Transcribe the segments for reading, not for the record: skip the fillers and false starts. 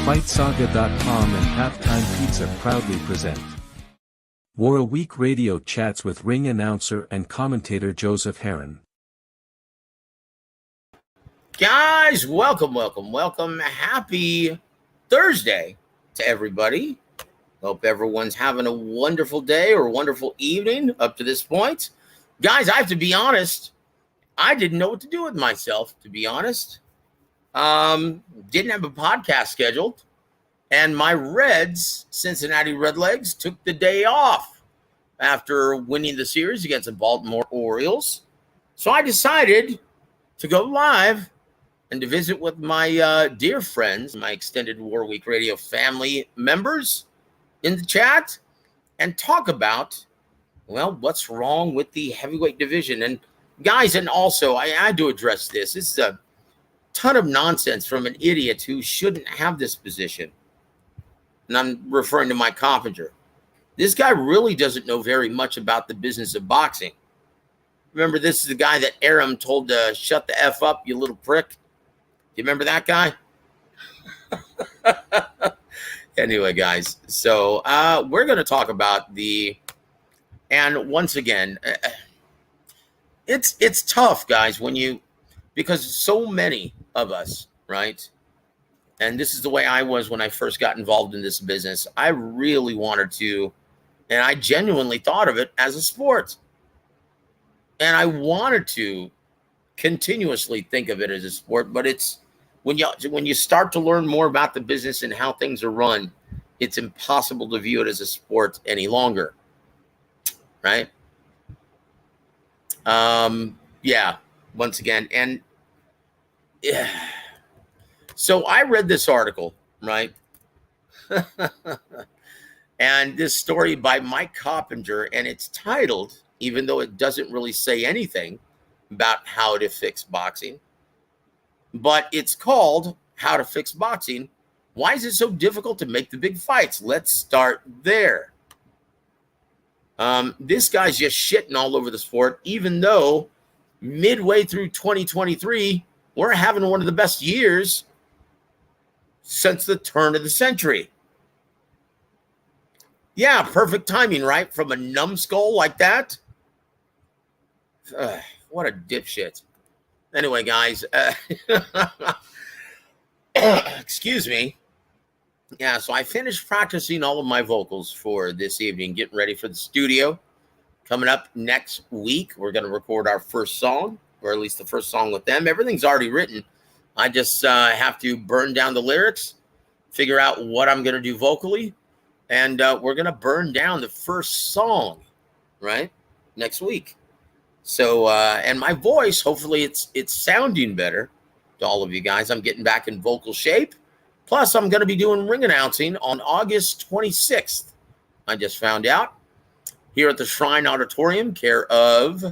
FightSaga.com and Halftime Pizza proudly present WAWR Week Radio chats with ring announcer and commentator Joseph Herron. Guys, welcome. Happy Thursday to everybody. Hope everyone's having a wonderful day or a wonderful evening up to this point. Guys, I have to be honest. I didn't know what to do with myself, to be honest. Didn't have a podcast scheduled. And my Reds, Cincinnati Redlegs, took the day off after winning the series against the Baltimore Orioles. So I decided to go live and to visit with my dear friends, my extended WAWR Week Radio family members in the chat and talk about, well, what's wrong with the heavyweight division. And guys, and also I had to address this. This is a ton of nonsense from an idiot who shouldn't have this position. And I'm referring to Mike Coppinger. This guy really doesn't know very much about the business of boxing. Remember, this is the guy that Aram told to shut the F up, you little prick. Do you remember that guy? Anyway, guys, so we're going to talk about and once again, it's tough, guys, because so many of us, right? And this is the way I was when I first got involved in this business. I really wanted to, and I genuinely thought of it as a sport. And I wanted to continuously think of it as a sport, but it's when you start to learn more about the business and how things are run, it's impossible to view it as a sport any longer. Right? Yeah, once again. And yeah. So I read this article, right? And this story by Mike Coppinger, and it's titled, even though it doesn't really say anything about how to fix boxing, but it's called How to Fix Boxing. Why is it so difficult to make the big fights? Let's start there. This guy's just shitting all over the sport, even though midway through 2023, we're having one of the best years since the turn of the century. Yeah, perfect timing, right? From a numbskull like that. What a dipshit. Anyway, guys, excuse me. Yeah, so I finished practicing all of my vocals for this evening, getting ready for the studio. Coming up next week, we're going to record our first song, or at least the first song with them. Everything's already written. I just have to burn down the lyrics, figure out what I'm going to do vocally, and we're going to burn down the first song, right, next week. So, and my voice, hopefully it's sounding better to all of you guys. I'm getting back in vocal shape. Plus, I'm going to be doing ring announcing on August 26th. I just found out here at the Shrine Auditorium, care of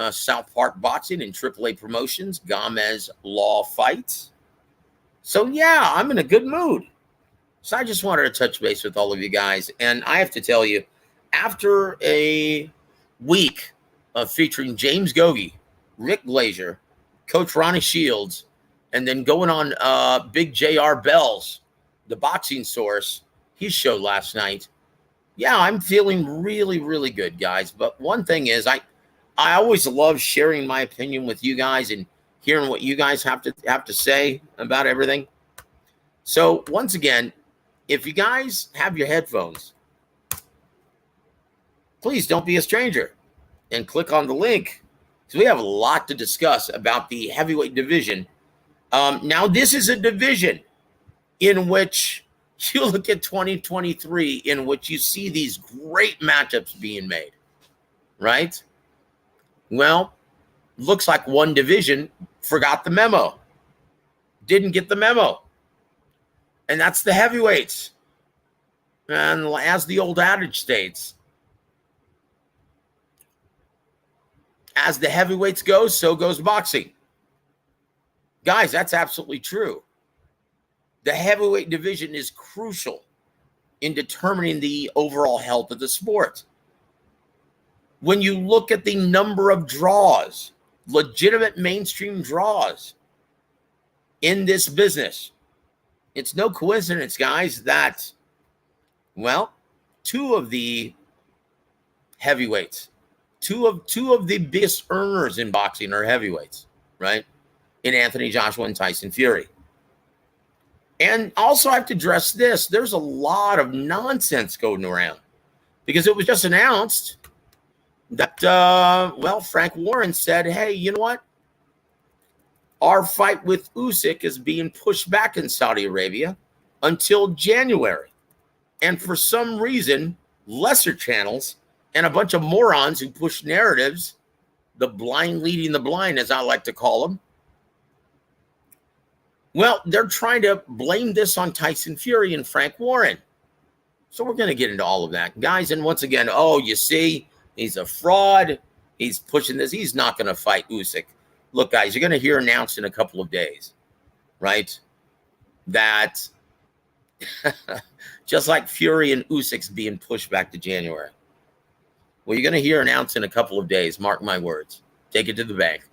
South Park Boxing and AAA Promotions, Gomez Law Fights. So, yeah, I'm in a good mood. So I just wanted to touch base with all of you guys. And I have to tell you, after a week of featuring James Gogi, Rick Glazier, Coach Ronnie Shields, and then going on Big J.R. Bell's, the boxing source, his show last night. Yeah, I'm feeling really, really good, guys. But one thing is, I always love sharing my opinion with you guys and hearing what you guys have to say about everything. So once again, if you guys have your headphones, please don't be a stranger and click on the link, because we have a lot to discuss about the heavyweight division. Now, this is a division in which you look at 2023, in which you see these great matchups being made, right? Well, looks like one division forgot the memo, didn't get the memo, and that's the heavyweights. And as the old adage states, as the heavyweights go, so goes boxing. Guys, that's absolutely true. The heavyweight division is crucial in determining the overall health of the sport. When you look at the number of draws, legitimate mainstream draws in this business, It's no coincidence, guys, that, well, two of the heavyweights, two of the biggest earners in boxing are heavyweights, right? In Anthony Joshua and Tyson Fury. And also I have to address this. There's a lot of nonsense going around because it was just announced that, Frank Warren said, hey, you know what? Our fight with Usyk is being pushed back in Saudi Arabia until January. And for some reason, lesser channels and a bunch of morons who push narratives, the blind leading the blind, as I like to call them, well, they're trying to blame this on Tyson Fury and Frank Warren. So we're going to get into all of that, guys. And once again, you see, he's a fraud. He's pushing this. He's not going to fight Usyk. Look, guys, you're going to hear announced in a couple of days, right, that just like Fury and Usyk's being pushed back to January. Well, you're going to hear announced in a couple of days, mark my words, take it to the bank,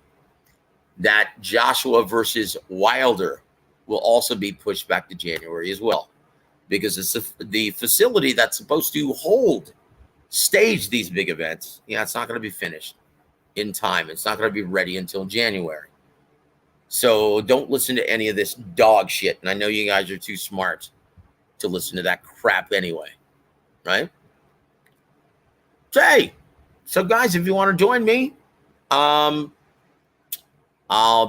that Joshua versus Wilder will also be pushed back to January as well, because it's the facility that's supposed to stage these big events. It's not going to be finished in time. It's not going to be ready until January. So don't listen to any of this dog shit. And I know you guys are too smart to listen to that crap anyway, right? So guys, if you want to join me, I'll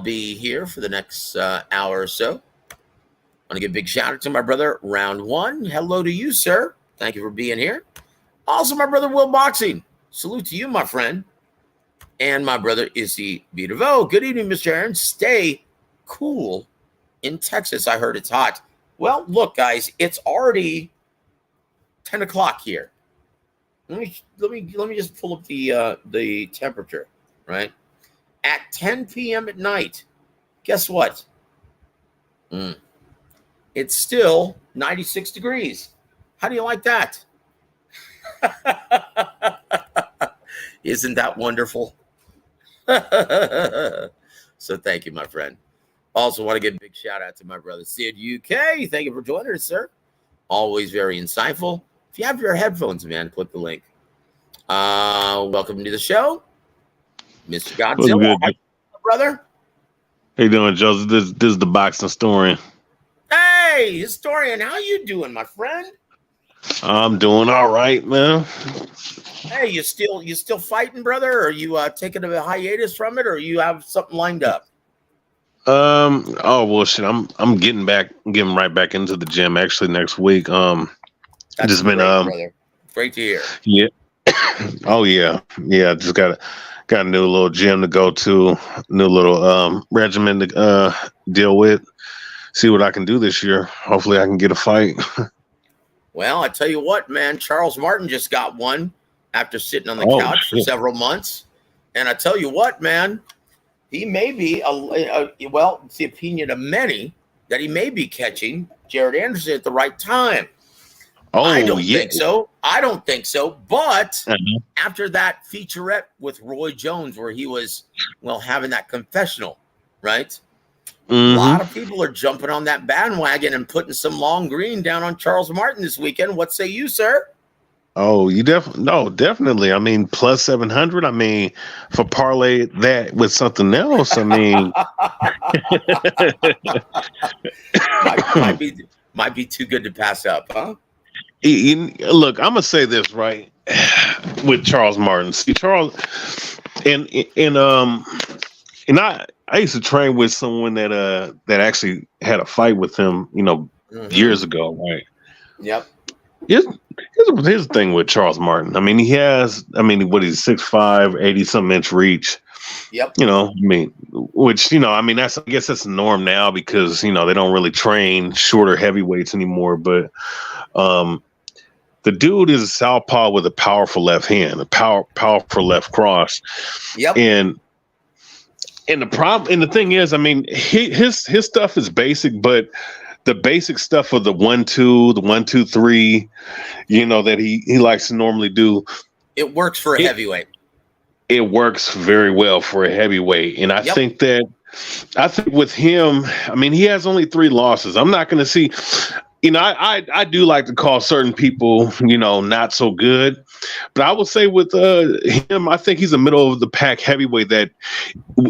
be here for the next hour or so. I want to give a big shout out to my brother, Round One. Hello to you, sir. Thank you for being here. Also, my brother, Will Boxing. Salute to you, my friend. And my brother, Izzy W.A.W. Good evening, Mr. Aaron. Stay cool in Texas. I heard it's hot. Well, look, guys, it's already 10 o'clock here. Let me just pull up the temperature, right? At 10 p.m. at night, guess what? It's still 96 degrees. How do you like that? Isn't that wonderful? So thank you, my friend. Also want to give a big shout out to my brother, Sid UK. Thank you for joining us, sir. Always very insightful. If you have your headphones, man, click the link. Welcome to the show, Mr. Godzilla. Hi, brother. How you doing, Joseph? This is the boxing historian. Hey, historian, how you doing, my friend? I'm doing all right, man. Hey, you still fighting, brother? Or are you taking a hiatus from it, or you have something lined up? Oh well, shit. I'm getting right back into the gym actually next week. That's just great, been brother. Great to hear. Yeah. Oh yeah. Just got a new little gym to go to, new little regimen to deal with. See what I can do this year. Hopefully, I can get a fight. Well, I tell you what, man. Charles Martin just got one after sitting on the couch for several months, and I tell you what, man. He may be it's the opinion of many that he may be catching Jared Anderson at the right time. I don't think so. But after that featurette with Roy Jones, where he was, having that confessional, right? A lot of people are jumping on that bandwagon and putting some long green down on Charles Martin this weekend. What say you, sir? Oh, definitely. I mean, plus 700. I mean, for parlay that with something else. I mean, might be too good to pass up, huh? Look, I'm gonna say this right with Charles Martin. See, Charles, and I used to train with someone that actually had a fight with him, years ago, right? Yep. Here's the thing with Charles Martin. I mean, he's 6'5", 80-something inch reach. Yep. Which, I guess that's the norm now because, they don't really train shorter heavyweights anymore. But the dude is a southpaw with a powerful left hand, a powerful left cross. Yep. And the thing is, I mean, his stuff is basic, but the basic stuff of the 1-2, the 1-2-3, that he likes to normally do. It works for a heavyweight. It works very well for a heavyweight. And I think that I think with him, I mean, he has only 3 losses. I'm not going to see, I do like to call certain people, not so good. But I would say with him, I think he's a middle of the pack heavyweight that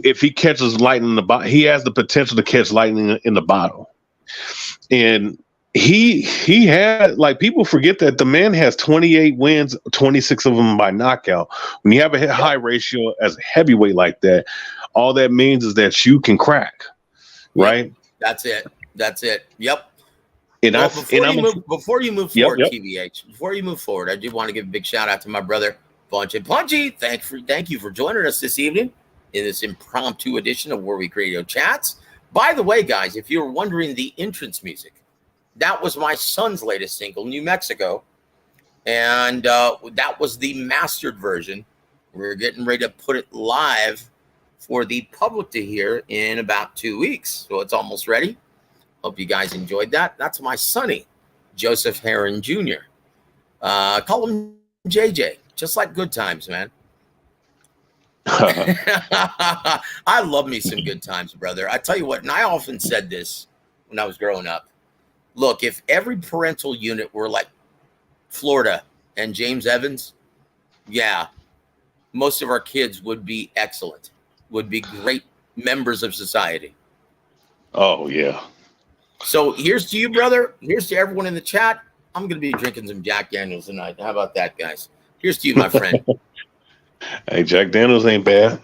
if he catches lightning in the bottle, he has the potential to catch lightning in the bottle. And he had, like, people forget that the man has 28 wins, 26 of them by knockout. When you have a high ratio as a heavyweight like that, all that means is that you can crack, right? Yep. That's it. Yep. And well, before you move forward, yep. TBH, before you move forward, I do want to give a big shout out to my brother Punchy. Thank you for joining us this evening in this impromptu edition of WAWR Week Radio Chats. By the way, guys, if you're wondering, the entrance music, that was my son's latest single, New Mexico, and that was the mastered version. We're getting ready to put it live for the public to hear in about 2 weeks, so it's almost ready. Hope you guys enjoyed that. That's my sonny, Joseph Heron Jr. Call him JJ, just like Good Times, man. I love me some Good Times, brother. I tell you what, and I often said this when I was growing up. Look, if every parental unit were like Florida and James Evans, yeah, most of our kids would be excellent, would be great members of society. Oh, yeah. So here's to you, brother. Here's to everyone in the chat. I'm going to be drinking some Jack Daniels tonight. How about that, guys? Here's to you, my friend. Hey, Jack Daniels ain't bad.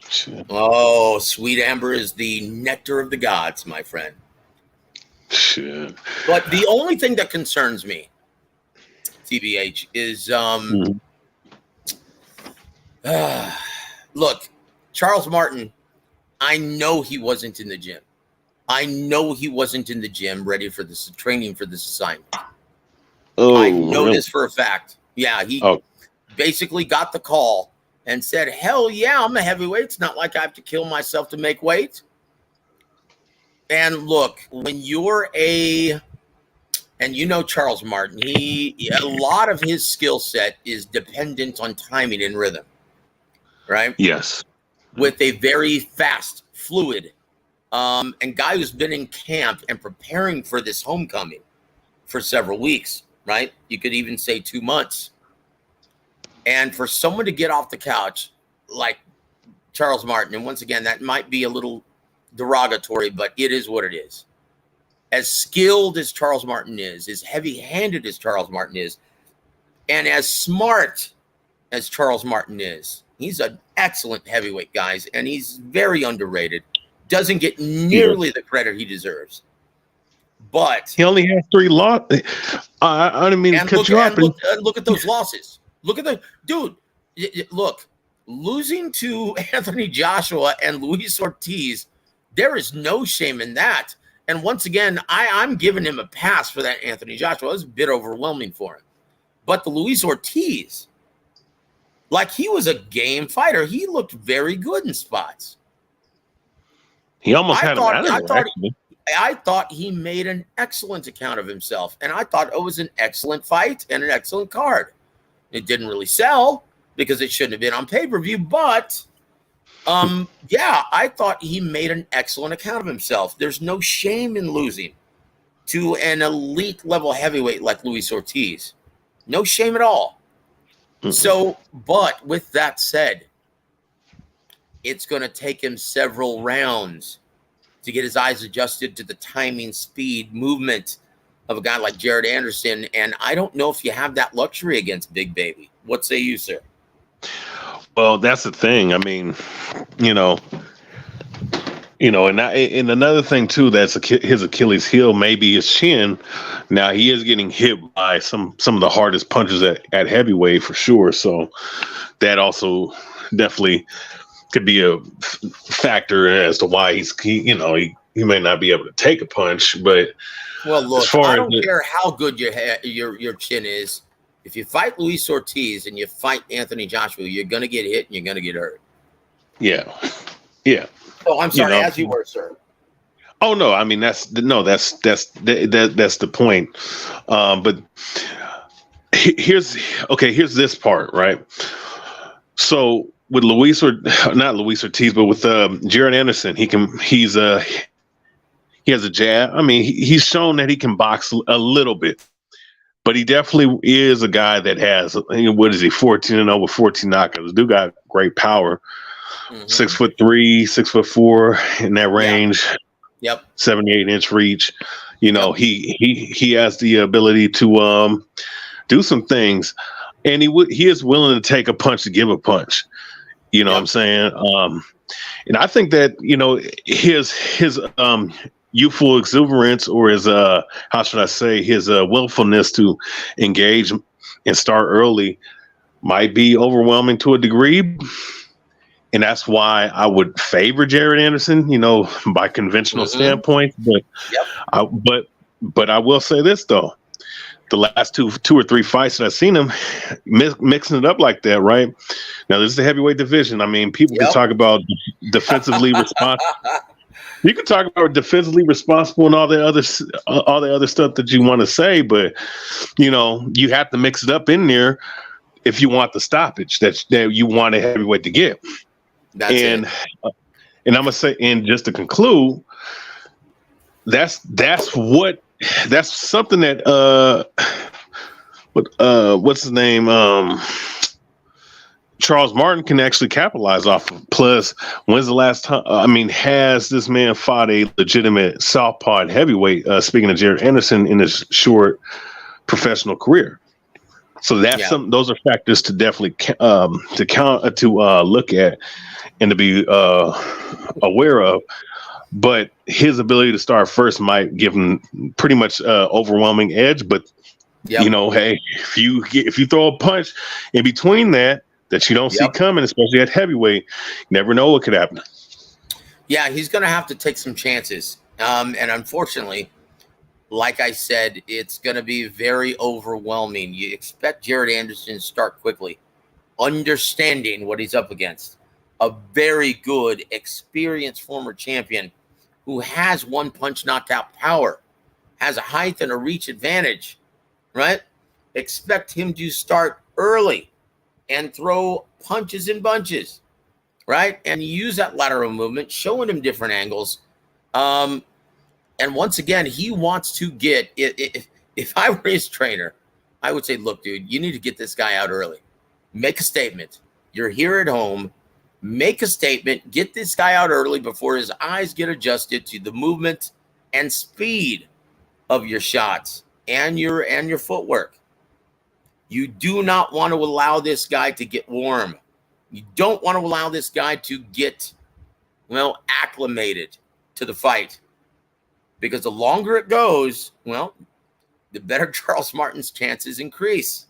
Shit. Oh, Sweet Amber is the nectar of the gods, my friend. Shit. But the only thing that concerns me, TBH, is look, Charles Martin, I know he wasn't in the gym. I know he wasn't in the gym ready for this training for this assignment. Oh, I know really? this for a fact. Yeah, he basically got the call and said, hell yeah, I'm a heavyweight. It's not like I have to kill myself to make weight. And look, when you're and you know Charles Martin, a lot of his skill set is dependent on timing and rhythm, right? Yes. With a very fast, fluid, and guy who's been in camp and preparing for this homecoming for several weeks, right? You could even say 2 months. And for someone to get off the couch like Charles Martin, and once again, that might be a little derogatory, but it is what it is. As skilled as Charles Martin is, as heavy-handed as Charles Martin is, and as smart as Charles Martin is, he's an excellent heavyweight, guys, and he's very underrated. Doesn't get nearly the credit he deserves. But he only has 3 losses. I didn't mean to cut you off. Look at those losses. Look at the dude. Look, losing to Anthony Joshua and Luis Ortiz, there is no shame in that. And once again, I'm giving him a pass for that Anthony Joshua. It was a bit overwhelming for him. But the Luis Ortiz, like, he was a game fighter. He looked very good in spots. He almost had him out of there, actually. I thought he made an excellent account of himself, and I thought it was an excellent fight and an excellent card. It didn't really sell because it shouldn't have been on pay-per-view, but yeah, I thought he made an excellent account of himself. There's no shame in losing to an elite level heavyweight like Luis Ortiz. No shame at all. Mm-hmm. So, but with that said, it's going to take him several rounds to get his eyes adjusted to the timing, speed, movement of a guy like Jared Anderson. And I don't know if you have that luxury against Big Baby. What say you, sir? Well, that's the thing. I mean, and another thing too, that's his Achilles heel, maybe his chin. Now he is getting hit by some of the hardest punches at heavyweight for sure. So that also definitely could be a factor as to why he may not be able to take a punch. But well, look, I don't care how good your chin is. If you fight Luis Ortiz and you fight Anthony Joshua, you're going to get hit and you're going to get hurt. Yeah. Oh, I'm sorry. As you were, sir. Oh no, I mean that's the point. But here's this part, right? So with Luis or not Luis Ortiz, but with Jared Anderson, he has a jab. I mean, he's shown that he can box a little bit, but he definitely is a guy that has, what is he, 14-0 with 14 knockouts. Dude got great power. 6'3", 6'4", in that range. Yep. 78-inch reach. He has the ability to do some things, and he is willing to take a punch to give a punch. You know what I'm saying? And I think that his youthful exuberance, or his how should I say, his willfulness to engage and start early might be overwhelming to a degree. And that's why I would favor Jared Anderson, by conventional standpoint. But I will say this though: the last two or three fights that I've seen him mixing it up like that, right? Now this is the heavyweight division. I mean, people can talk about defensively responsible. You can talk about defensively responsible and all the other stuff that you want to say, but you have to mix it up in there if you want the stoppage that you want a heavyweight to get. And I'm gonna say, and just to conclude, that's something that what's his name, Charles Martin can actually capitalize off of. Plus, when's the last time? Has this man fought a legitimate southpaw heavyweight? Speaking of Jared Anderson, in his short professional career. So that's those are factors to definitely look at and to be aware of. But his ability to start first might give him pretty much overwhelming edge. But hey, if you throw a punch in between that you don't see coming, especially at heavyweight, you never know what could happen. Yeah, he's going to have to take some chances. And unfortunately, like I said, it's going to be very overwhelming. You expect Jared Anderson to start quickly, understanding what he's up against. A very good, experienced former champion who has one-punch knockout power, has a height and a reach advantage, right? Expect him to start early and throw punches in bunches, right? And use that lateral movement, showing him different angles. And once again, he wants to get it. If I were his trainer, I would say, look, dude, you need to get this guy out early. Make a statement. You're here at home. Make a statement. Get this guy out early before his eyes get adjusted to the movement and speed of your shots and your footwork. You do not want to allow this guy to get warm. You don't want to allow this guy to get, acclimated to the fight. Because the longer it goes, the better Charles Martin's chances increase.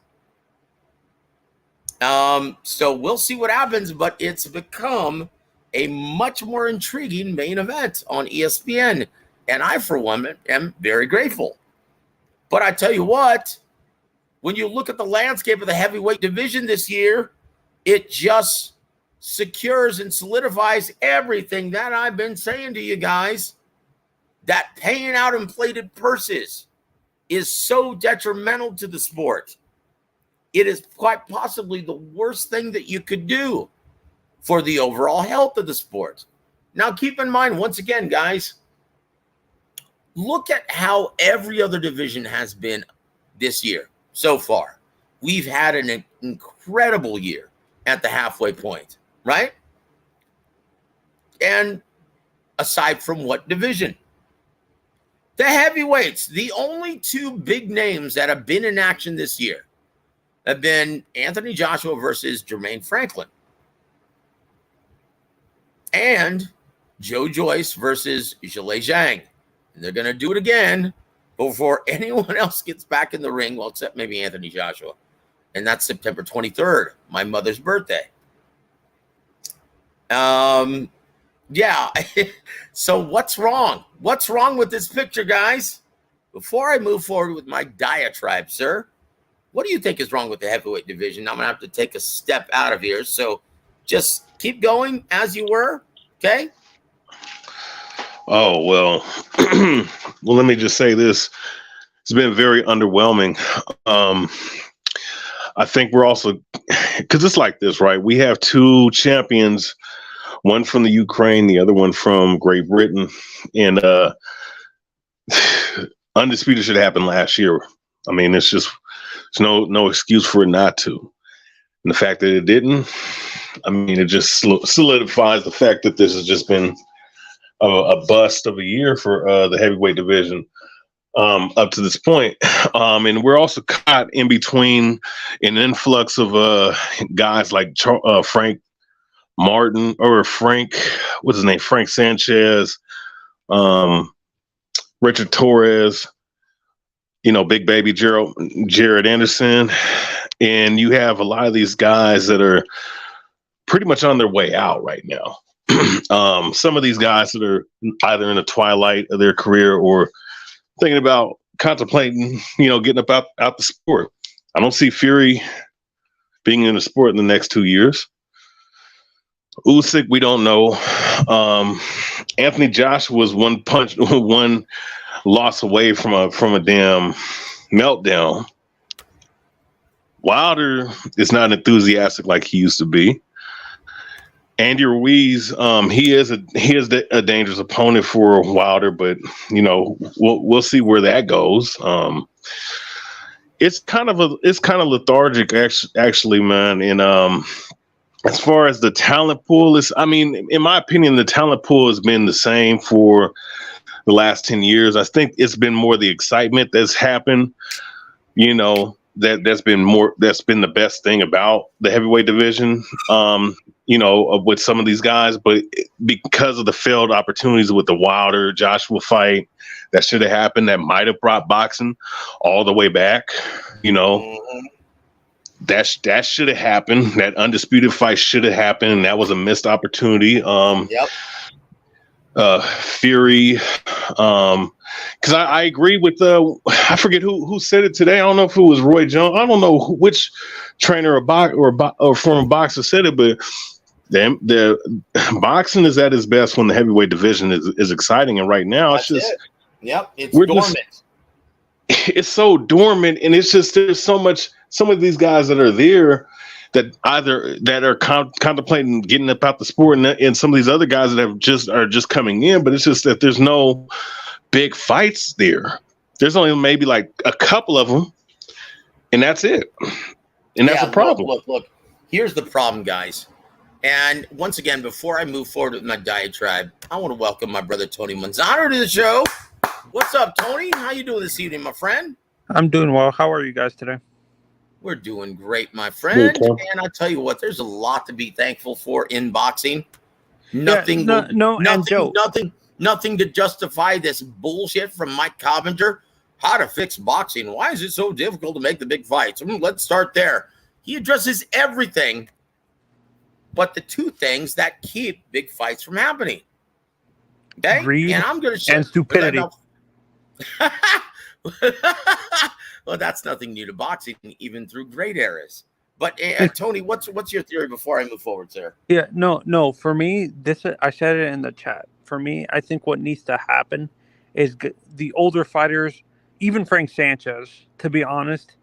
So we'll see what happens, but it's become a much more intriguing main event on ESPN. And I, for one, am very grateful. But I tell you what, when you look at the landscape of the heavyweight division this year, it just secures and solidifies everything that I've been saying to you guys, that paying out inflated purses is so detrimental to the sport. It is quite possibly the worst thing that you could do for the overall health of the sport. Now, keep in mind, once again, guys, look at how every other division has been this year so far. We've had an incredible year at the halfway point, right? And aside from what division? The heavyweights, the only two big names that have been in action this year have been Anthony Joshua versus Jermaine Franklin and Joe Joyce versus Zhilei Zhang. And they're going to do it again before anyone else gets back in the ring, well, except maybe Anthony Joshua. And that's September 23rd, my mother's birthday. Yeah. So what's wrong? What's wrong with this picture, guys? Before I move forward with my diatribe, sir, what do you think is wrong with the heavyweight division? I'm going to have to take a step out of here. So just keep going as you were. Okay. Oh, well, let me just say this. It's been very underwhelming. I think we're also, because it's like this, right? We have two champions, one from the Ukraine, the other one from Great Britain, and undisputed should happen last year. I mean, it's just there's no excuse for it not to. And the fact that it didn't, I mean, it just solidifies the fact that this has just been a bust of a year for the heavyweight division up to this point. And we're also caught in between an influx of guys like Frank Martin or what's his name? Frank Sanchez, Richard Torres, Big Baby Jared Anderson. And you have a lot of these guys that are pretty much on their way out right now. Some of these guys that are either in the twilight of their career or thinking about contemplating, getting up out the sport. I don't see Fury being in the sport in the next 2 years. Usyk, we don't know. Anthony Joshua was one loss away from a damn meltdown. Wilder is not enthusiastic like he used to be. Andy Ruiz, he is a dangerous opponent for Wilder, but we'll see where that goes. It's kind of lethargic, actually, man. And as far as the talent pool is, I mean, in my opinion, the talent pool has been the same for the last 10 years. I think it's been more the excitement that's happened. That's been the best thing about the heavyweight division. With some of these guys, but because of the failed opportunities with the Wilder Joshua fight that should have happened, that might have brought boxing all the way back. That should have happened. That undisputed fight should have happened. And that was a missed opportunity. Fury, because I agree with I forget who said it today. I don't know if it was Roy Jones. I don't know which trainer or former boxer said it, but the boxing is at its best when the heavyweight division is exciting, and right now it's dormant. It's so dormant, and it's just there's so much. Some of these guys that are there that are contemplating getting up out the sport, and some of these other guys that are just coming in, but it's just that there's no big fights there. There's only maybe like a couple of them, and that's it. And that's a problem. Look. Here's the problem, guys. And once again, before I move forward with my diatribe, I want to welcome my brother Tony Manzano to the show. What's up, Tony? How you doing this evening, my friend? I'm doing well. How are you guys today? We're doing great, my friend. Okay. And I'll tell you what, there's a lot to be thankful for in boxing. Nothing to justify this bullshit from Mike Coventer. How to fix boxing. Why is it so difficult to make the big fights? Let's start there. He addresses everything but the two things that keep big fights from happening. Okay? Greed and I'm going to and stupidity. Well, that's nothing new to boxing, even through great eras. But Tony, what's your theory before I move forward, sir? Yeah, no. For me, I said it in the chat. For me, I think what needs to happen is the older fighters, even Frank Sanchez, to be honest,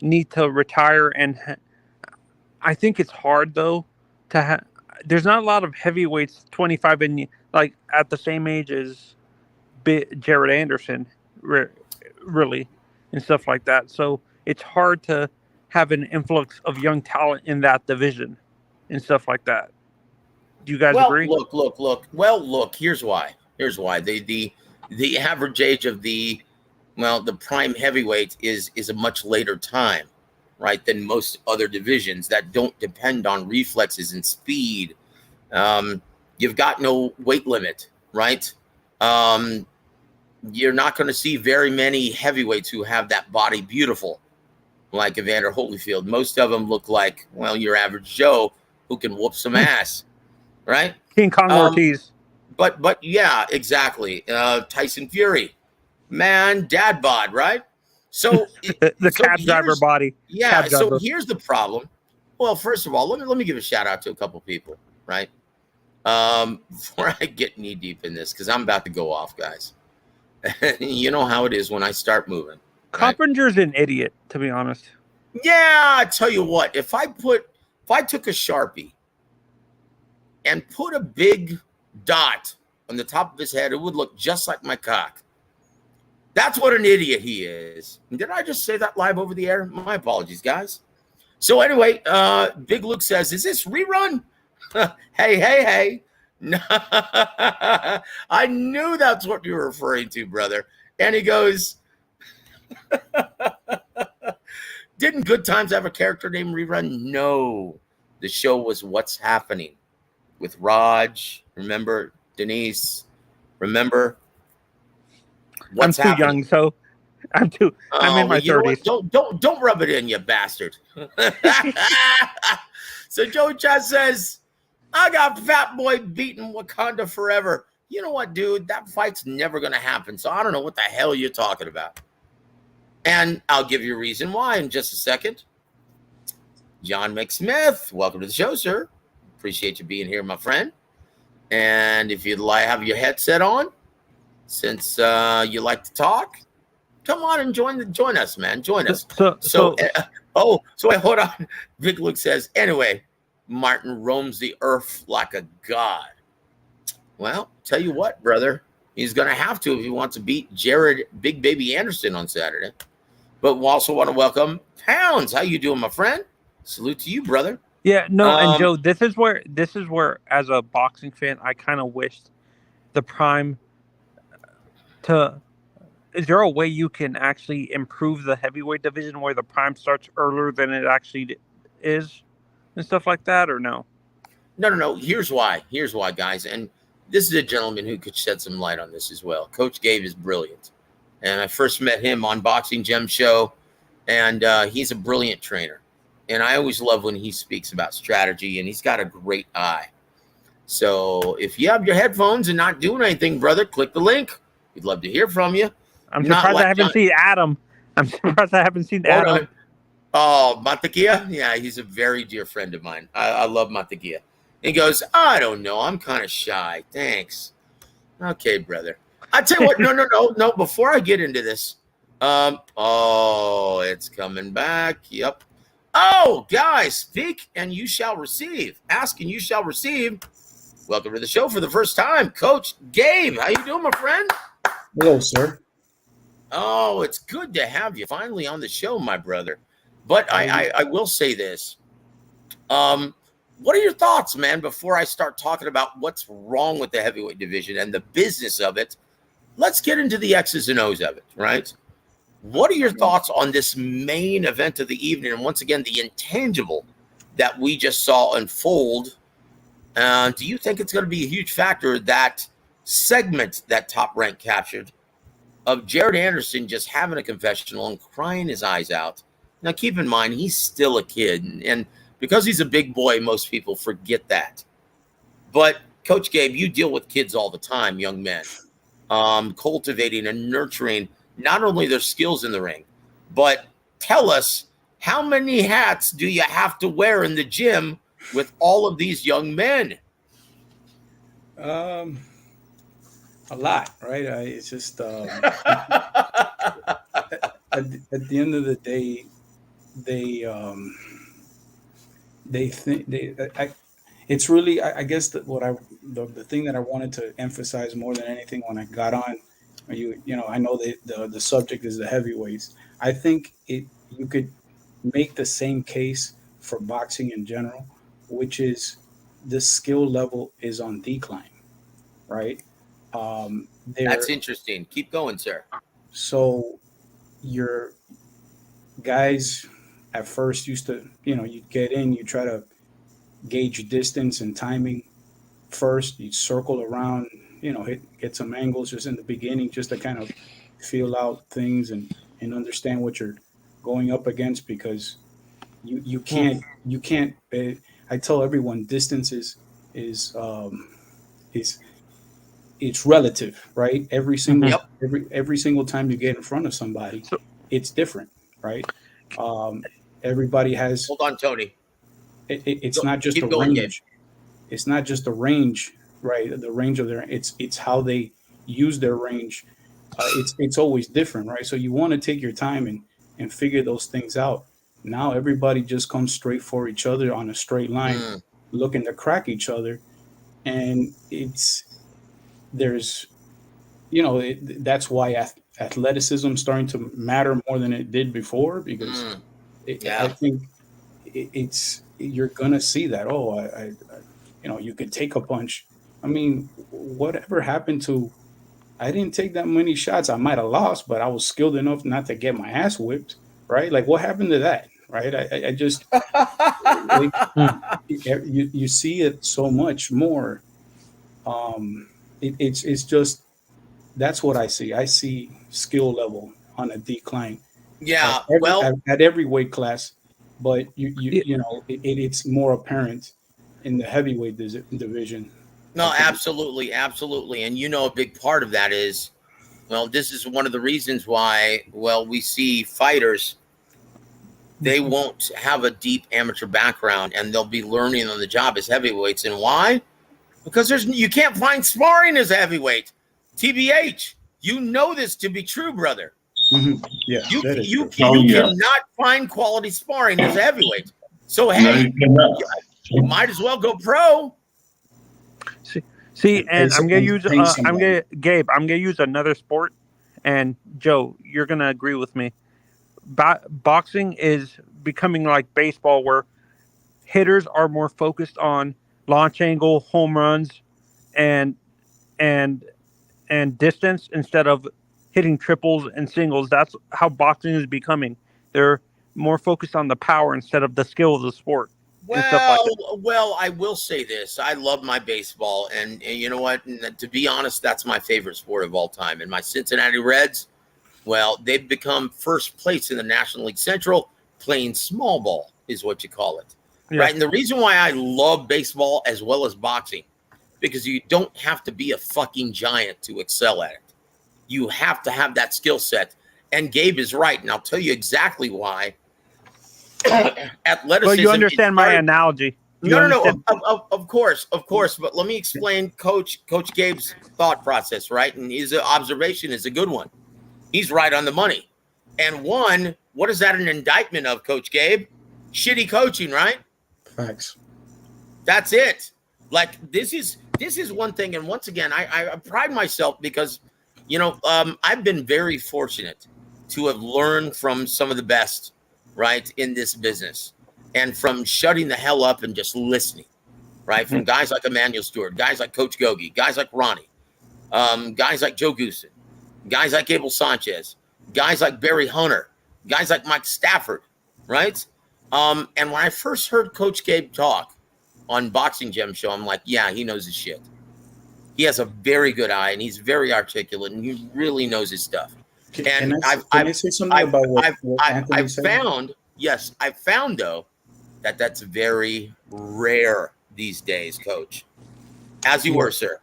need to retire. And I think it's hard though there's not a lot of heavyweights 25 and like at the same age as Jared Anderson, really, and stuff like that. So it's hard to have an influx of young talent in that division and stuff like that. Do you guys agree? Look. Well, look. Here's why. The average age of the prime heavyweight is a much later time, right, than most other divisions that don't depend on reflexes and speed. You've got no weight limit, right? You're not going to see very many heavyweights who have that body beautiful, like Evander Holyfield. Most of them look like, your average Joe who can whoop some ass, right? King Kong Ortiz. But yeah, exactly. Tyson Fury, man, dad bod, right? So the cab driver body. Yeah. So here's the problem. Well, first of all, let me give a shout out to a couple people, right? Before I get knee deep in this, because I'm about to go off, guys. You know how it is when I start moving. Carpenter's an idiot, to be honest. Yeah, I tell you what, if I took a Sharpie and put a big dot on the top of his head, it would look just like my cock. That's what an idiot he is. Did I just say that live over the air? My apologies, guys. So anyway, Big Luke says, is this rerun? hey. No, I knew that's what you were referring to, brother. And he goes, didn't Good Times have a character named Rerun? No. The show was What's Happening with Raj. Remember? Denise? Remember? What's I'm too happening? young, so I'm in my 30s. Don't rub it in, you bastard. So Joe Chat says, I got Fat Boy beating Wakanda forever. You know what, dude? That fight's never going to happen. So I don't know what the hell you're talking about. And I'll give you a reason why in just a second. John McSmith, welcome to the show, sir. Appreciate you being here, my friend. And if you'd like have your headset on, since you like to talk, come on and join us, man. Join us. So hold on. Vic Luke says, anyway, Martin roams the earth like a god. Well, tell you what, brother, he's going to have to if he wants to beat Jared Big Baby Anderson on Saturday. But we also want to welcome Pounds. How you doing, my friend? Salute to you, brother. Yeah, no, and Joe, this is where, as a boxing fan, I kind of wished the Prime to. Is there a way you can actually improve the heavyweight division where the Prime starts earlier than it actually is, and stuff like that, or no? No. Here's why, guys. And this is a gentleman who could shed some light on this as well. Coach Gabe is brilliant. And I first met him on Boxing Gem Show, and he's a brilliant trainer. And I always love when he speaks about strategy, and he's got a great eye. So if you have your headphones and not doing anything, brother, click the link. We'd love to hear from you. I'm surprised I haven't seen Adam. Adam. Oh, Montequilla? Yeah, he's a very dear friend of mine. I love Montequilla. He goes, I don't know. I'm kind of shy. Thanks. Okay, brother. I tell you what, no. Before I get into this, it's coming back. Yep. Oh, guys, speak and you shall receive. Ask and you shall receive. Welcome to the show for the first time, Coach Gabe. How you doing, my friend? Hello, sir. Oh, it's good to have you finally on the show, my brother. But I will say this. What are your thoughts, man, before I start talking about what's wrong with the heavyweight division and the business of it? Let's get into the X's and O's of it, right? What are your thoughts on this main event of the evening? And once again, the intangible that we just saw unfold. Do you think it's going to be a huge factor, that segment that Top Rank captured of Jared Anderson just having a confessional and crying his eyes out? Now, keep in mind, he's still a kid. And because he's a big boy, most people forget that. But, Coach Gabe, you deal with kids all the time, young men, cultivating and nurturing not only their skills in the ring, but tell us, how many hats do you have to wear in the gym with all of these young men? A lot, right? It's just at the end of the day, they think it's really, I guess that the thing that I wanted to emphasize more than anything when I got on, I know that the subject is the heavyweights. I think you could make the same case for boxing in general, which is the skill level is on decline, right? That's interesting. Keep going, sir. So your guys at first used to, you get in, you try to gauge distance and timing first, you circle around, get some angles just in the beginning, just to kind of feel out things and understand what you're going up against, because you can't I tell everyone distance is it's relative, right? Every single time you get in front of somebody, it's different, right? Everybody has. Hold on, Tony. It's not just a range. It's not just a range, right? The range of their it's how they use their range. It's always different, right? So you want to take your time and figure those things out. Now everybody just comes straight for each other on a straight line, Mm, looking to crack each other, and there's that's why athleticism starting to matter more than it did before, because mm, I yeah. think it's you're gonna see that. Oh, you could take a punch. I mean, whatever happened to? I didn't take that many shots. I might have lost, but I was skilled enough not to get my ass whipped, right? Like, what happened to that, right? I just like Hmm. you see it so much more. It's just that's what I see. I see skill level on a decline Yeah. Well, at every weight class, but Yeah, it's more apparent in the heavyweight division. I no, think. absolutely, absolutely. And a big part of that is, well, this is one of the reasons why, well, we see fighters, they won't have a deep amateur background and they'll be learning on the job as heavyweights. And why? Because you can't find sparring as a heavyweight. TBH, you know this to be true, brother. Mhm. Yeah, You that is you true. Oh you yeah. cannot find quality sparring as a heavyweight. So No, hey, you cannot. you might as well go pro. see, And and I'm gonna use pay somebody. Gabe. I'm gonna use another sport, and Joe, you're gonna agree with me. Boxing is becoming like baseball, where hitters are more focused on launch angle, home runs, and and and distance instead of hitting triples and singles. That's how boxing is becoming. They're more focused on the power instead of the skill of the sport and stuff like that. Well, I will say this. I love my baseball, and you know what? And to be honest, that's my favorite sport of all time. And my Cincinnati Reds, well, they've become first place in the National League Central, playing small ball is what you call it, Yeah. right? And the reason why I love baseball as well as boxing, because you don't have to be a fucking giant to excel at it. You have to have that skill set. And Gabe is right, and I'll tell you exactly why. But you Athleticism is understand my very analogy. You no. understand? Of course, of course. But let me explain Coach Gabe's thought process, right? And his observation is a good one. He's right on the money. And one, what is that an indictment of, Coach Gabe? Shitty coaching, right? Facts. That's it. Like this is one thing. And once again, I pride myself because I've been very fortunate to have learned from some of the best, right, in this business, and from shutting the hell up and just listening, right, from guys like Emmanuel Stewart, guys like Coach Gogi, guys like Ronnie, guys like Joe Goosen, guys like Abel Sanchez, guys like Barry Hunter, guys like Mike Stafford, right? And when I first heard Coach Gabe talk on Boxing Gem Show, I'm like, yeah, he knows his shit. He has a very good eye, and he's very articulate, and he really knows his stuff. And Can I say something about what Anthony I've said? I've found though that that's very rare these days, Coach. As you Yeah, were, sir.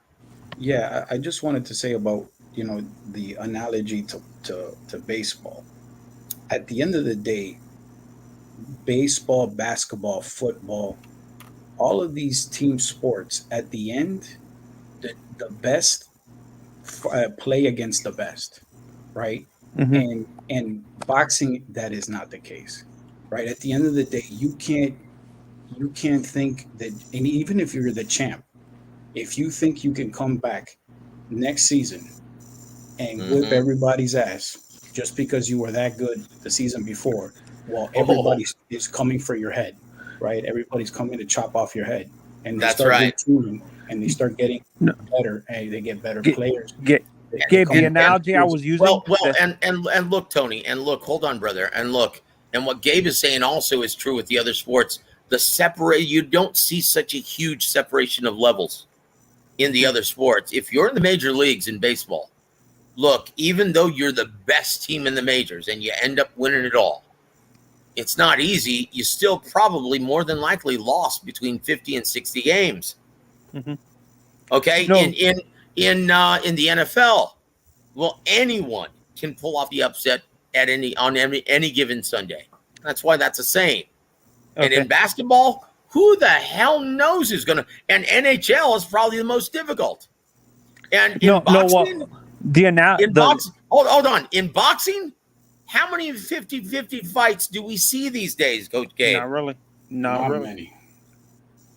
yeah. I just wanted to say about the analogy to baseball. At the end of the day, baseball, basketball, football, all of these team sports, at the end, the best play against the best, right? Hmm. And boxing, that is not the case, right? At the end of the day, you can't think that, and even if you're the champ, if you think you can come back next season and whip Mm-hmm. everybody's ass just because you were that good the season before, well, Oh, everybody is coming for your head, right? Everybody's coming to chop off your head, and they that's start right. retooling, and they start getting No, better, and they get better Ga- players. They Gabe, come the with better analogy I tools. was using. Well, and look, Tony, and look, hold on, brother, and look, and what Gabe is saying also is true with the other sports. You don't see such a huge separation of levels in the other sports. If you're in the major leagues in baseball, look, even though you're the best team in the majors and you end up winning it all, it's not easy. You still probably more than likely lost between 50 and 60 games. Hmm. Okay, No, in the NFL, well, anyone can pull off the upset at any given Sunday. That's why that's a saying. And in okay. basketball, who the hell knows who's gonna? And NHL is probably the most difficult. And No, no. What the in the boxing, hold on. In boxing, How many 50-50 fights do we see these days, Coach Gabe? Not really. Not really. many.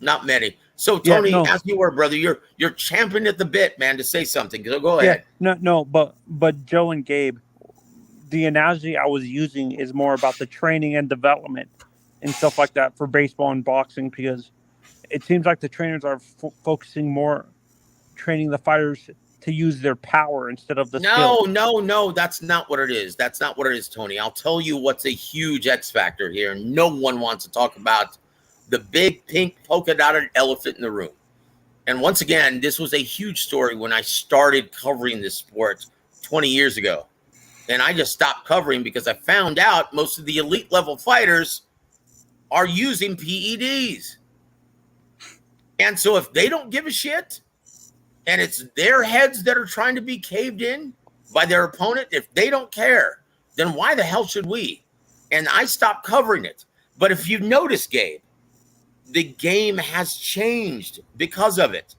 Not many. So Yeah, Tony, no. as you were, brother, you're champing at the bit, man, to say something. So go Yeah, ahead. no, but Joe and Gabe, the analogy I was using is more about the training and development and stuff like that for baseball and boxing, because it seems like the trainers are focusing more training the fighters to use their power instead of the skill. No, that's not what it is. That's not what it is, Tony. I'll tell you what's a huge X factor here. No one wants to talk about the big pink polka dotted elephant in the room. And once again, this was a huge story when I started covering this sport 20 years ago. And I just stopped covering because I found out most of the elite level fighters are using PEDs. And so if they don't give a shit, and it's their heads that are trying to be caved in by their opponent, if they don't care, then why the hell should we? And I stopped covering it. But if you notice, Gabe, the game has changed because of it.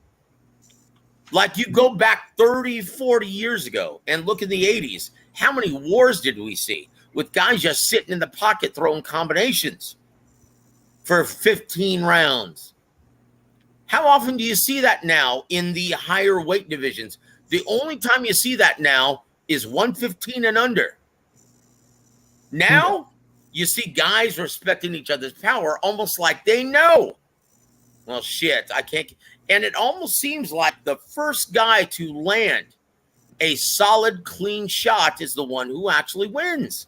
Like you go back 30, 40 years ago and look in the 80s, how many wars did we see with guys just sitting in the pocket throwing combinations for 15 rounds? How often do you see that now in the higher weight divisions? The only time you see that now is 115 and under. Now you see guys respecting each other's power almost like they know. Well, shit, I can't. And it almost seems like the first guy to land a solid, clean shot is the one who actually wins.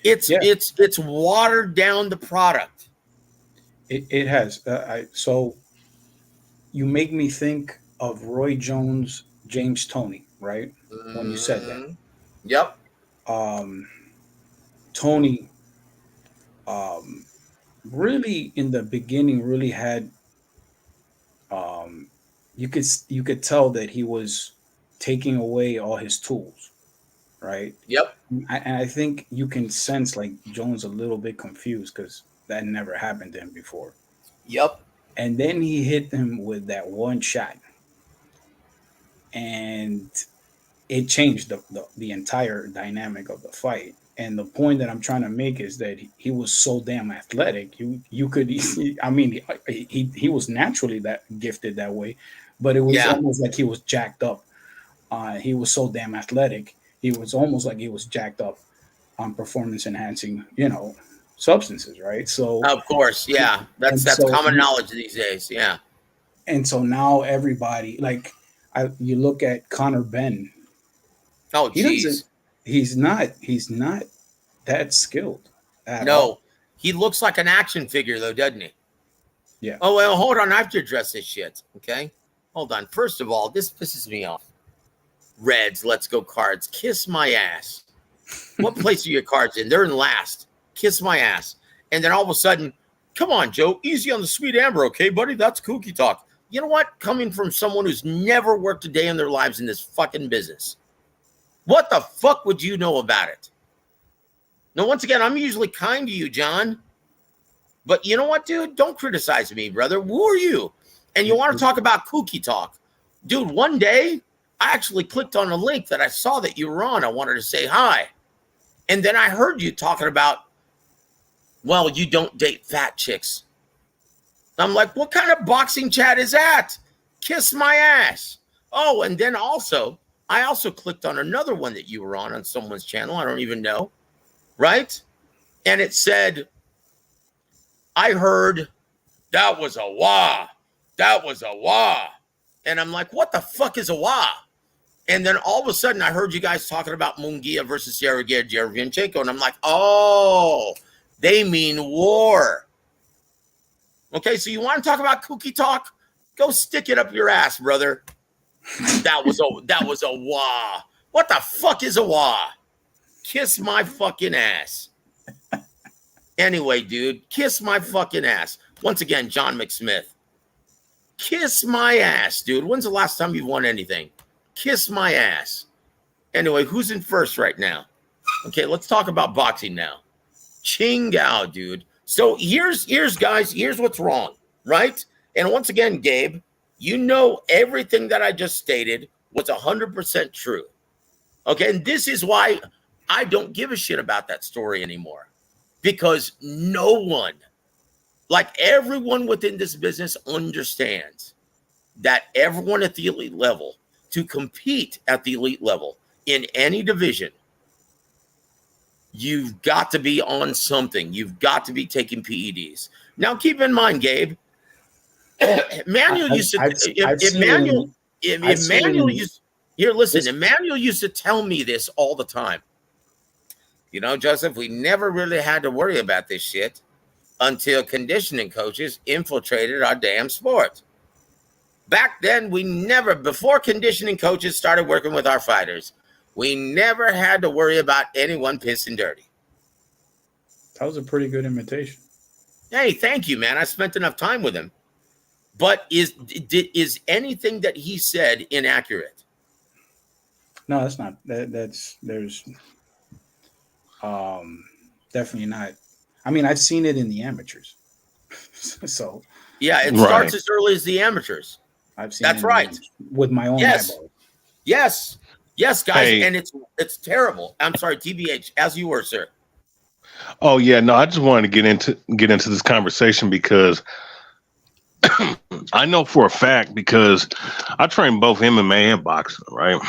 It's watered down the product. It has. So you make me think of Roy Jones, James Toney, right? When you said that. Yep. Tony, really in the beginning, really had. You could tell that he was taking away all his tools, right? Yep. And I think you can sense like Jones a little bit confused because that never happened to him before. Yep. And then he hit him with that one shot, and it changed the entire dynamic of the fight. And the point that I'm trying to make is that he was so damn athletic. You could, I mean, he was naturally that gifted that way, but it was almost like he was jacked up. He was so damn athletic. He was almost like he was jacked up on performance enhancing, substances, right? So of course, yeah, that's so, common knowledge these days. Yeah. And so now everybody you look at Conor Benn. Oh, geez. He's not that skilled at No, all. he looks like an action figure, though, doesn't he? Yeah. Oh, well, hold on. I have to address this shit. Okay. Hold on. First of all, this pisses me off. Reds, let's go Cards. Kiss my ass. What place are your Cards in? They're in last. Kiss my ass. And then all of a sudden, come on, Joe. Easy on the sweet amber, okay, buddy? That's kooky talk. You know what? Coming from someone who's never worked a day in their lives in this fucking business. What the fuck would you know about it? Now, once again, I'm usually kind to you, John. But you know what, dude? Don't criticize me, brother. Who are you? And you want to talk about kooky talk. Dude, one day, I actually clicked on a link that I saw that you were on. I wanted to say hi. And then I heard you talking about, well, you don't date fat chicks. I'm like, what kind of boxing chat is that? Kiss my ass. Oh, and then I also clicked on another one that you were on someone's channel. I don't even know. Right? And it said, I heard that was a WA. That was a WA. And I'm like, what the fuck is a WA? And then all of a sudden I heard you guys talking about Munguia versus Derevyanchenko. And I'm like, oh, they mean war. Okay, so you want to talk about kooky talk? Go stick it up your ass, brother. That was a WA. What the fuck is a WA? Kiss my fucking ass. Anyway, dude, kiss my fucking ass. Once again, John McSmith. Kiss my ass, dude. When's the last time you won anything? Kiss my ass. Anyway, who's in first right now? Okay, let's talk about boxing now. Chingao, dude. So here's guys, here's what's wrong, right? And once again, Gabe, you know everything that I just stated was 100% true. Okay, and this is why I don't give a shit about that story anymore, because no one, like everyone within this business, understands that everyone at the elite level, to compete at the elite level in any division, you've got to be on something. You've got to be taking PEDs. Now, keep in mind, Gabe, Emmanuel used to, Emmanuel used to tell me this all the time. You know, Joseph, we never really had to worry about this shit until conditioning coaches infiltrated our damn sport. Back then, before conditioning coaches started working with our fighters, we never had to worry about anyone pissing dirty. That was a pretty good imitation. Hey, thank you, man. I spent enough time with him. But is anything that he said inaccurate? No, that's not. There's definitely not. I mean, I've seen it in the amateurs. So yeah, it starts as early as the amateurs. I've seen that's right with my own eyeballs. Yes, guys, and it's terrible. I'm sorry, TBH, as you were, sir. Oh yeah, no, I just wanted to get into this conversation because I know for a fact, because I train both MMA and boxing, right?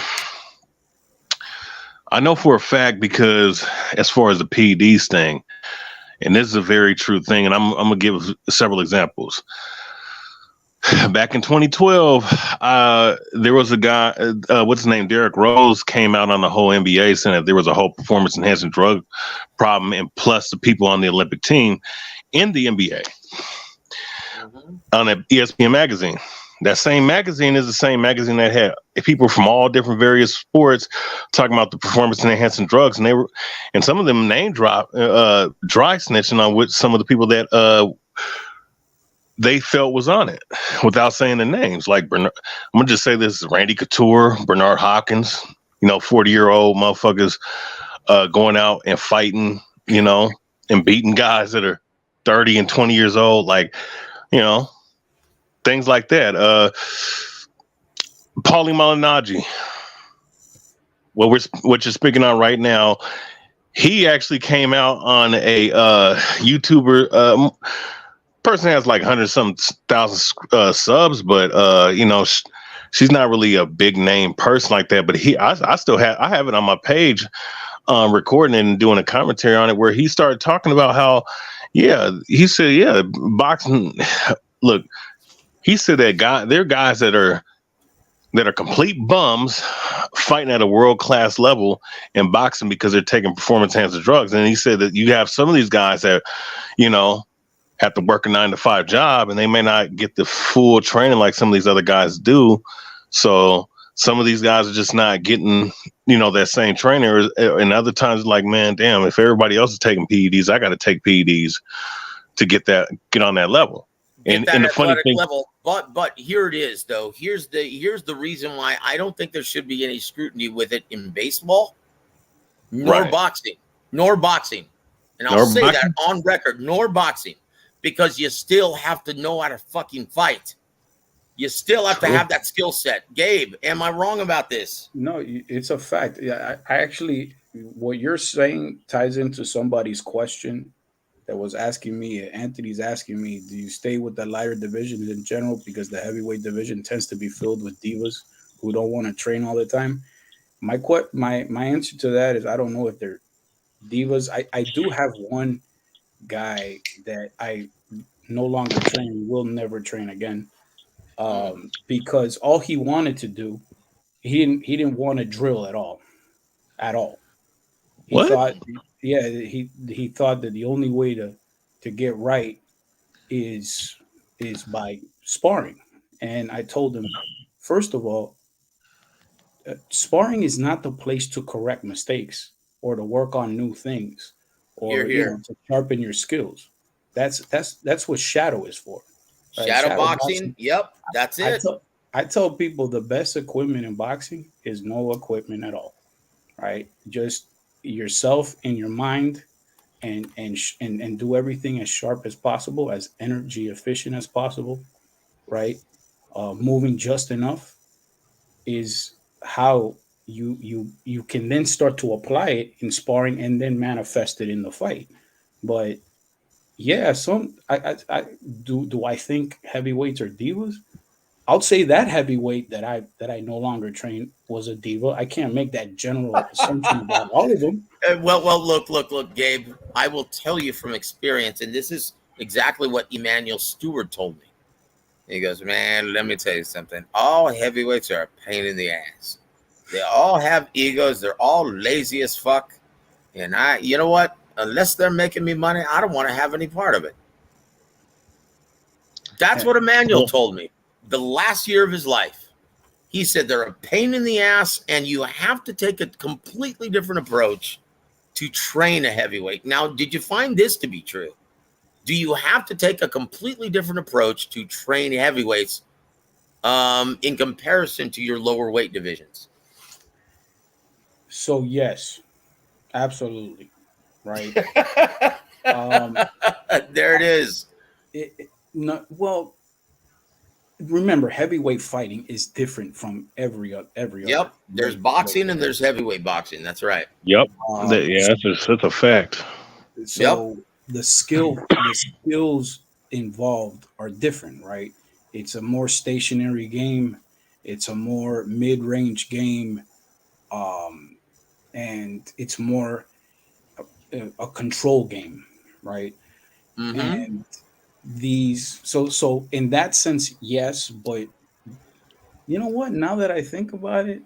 I know for a fact because as far as the PEDs thing, and this is a very true thing, and I'm gonna give several examples. Back in 2012, there was a guy, what's his name, Derrick Rose, came out on the whole NBA saying that there was a whole performance enhancing drug problem, and plus the people on the Olympic team in the NBA on an ESPN magazine. That same magazine is the same magazine that had people from all different various sports talking about the performance enhancing drugs, and some of them name drop, dry snitching on with some of the people that they felt was on it without saying the names. Like I'm gonna just say this: Randy Couture, Bernard Hopkins, 40-year-old motherfuckers going out and fighting, and beating guys that are 30 and 20 years old, like, things like that. Paulie Malignaggi, what you're speaking on right now, he actually came out on a YouTuber. Person has like 100,000 subs, but she's not really a big name person like that. But I have it on my page, recording it and doing a commentary on it, where he started talking about how, he said, boxing. Look, he said that there are guys that are complete bums fighting at a world-class level in boxing because they're taking performance enhancing drugs. And he said that you have some of these guys that, have to work a 9-to-5 job, and they may not get the full training like some of these other guys do. So some of these guys are just not getting, that same trainer. And other times, like, man, damn, if everybody else is taking PEDs, I got to take PEDs to get on that level. And the funny thing, level. But here it is, though. Here's the reason why I don't think there should be any scrutiny with it in baseball, nor boxing. And I'll say that on record, nor boxing. Because you still have to know how to fucking fight. You still have to have that skill set. Gabe, am I wrong about this? No, it's a fact. Yeah, I actually, what you're saying ties into somebody's question that was asking me. Anthony's asking me, do you stay with the lighter divisions in general? Because the heavyweight division tends to be filled with divas who don't want to train all the time. My answer to that is I don't know if they're divas. I do have one guy that I no longer train, will never train again, because all he wanted to do, he didn't want to drill at all. He thought, he thought that the only way to get right is by sparring. And I told him, first of all, sparring is not the place to correct mistakes or to work on new things or to sharpen your skills. That's what shadow is for. Right? Shadow boxing. Yep, that's it. I tell people the best equipment in boxing is no equipment at all. Right? Just yourself and your mind, and do everything as sharp as possible, as energy efficient as possible. Right? Moving just enough is how you can then start to apply it in sparring and then manifest it in the fight. But yeah, some I do I think heavyweights are divas? I'll say that heavyweight that I no longer train was a diva. I can't make that general assumption about all of them. Well, look, Gabe. I will tell you from experience, and this is exactly what Emmanuel Stewart told me. He goes, man, let me tell you something. All heavyweights are a pain in the ass. They all have egos. They're all lazy as fuck. And you know what? Unless they're making me money, I don't want to have any part of it. That's what Emmanuel told me the last year of his life. He said they're a pain in the ass, and you have to take a completely different approach to train a heavyweight. Now, did you find this to be true? Do you have to take a completely different approach to train heavyweights in comparison to your lower weight divisions? So yes, absolutely, right. There it is. No, well, remember, heavyweight fighting is different from every other. Yep. There's boxing and there's heavyweight boxing. That's right. Yep. Um, Yeah, that's a fact. so the skills involved are different, right? It's a more stationary game. It's a more mid-range game, um, and it's more a control game, right? Mm-hmm. And so in that sense, yes, but you know what? Now that I think about it,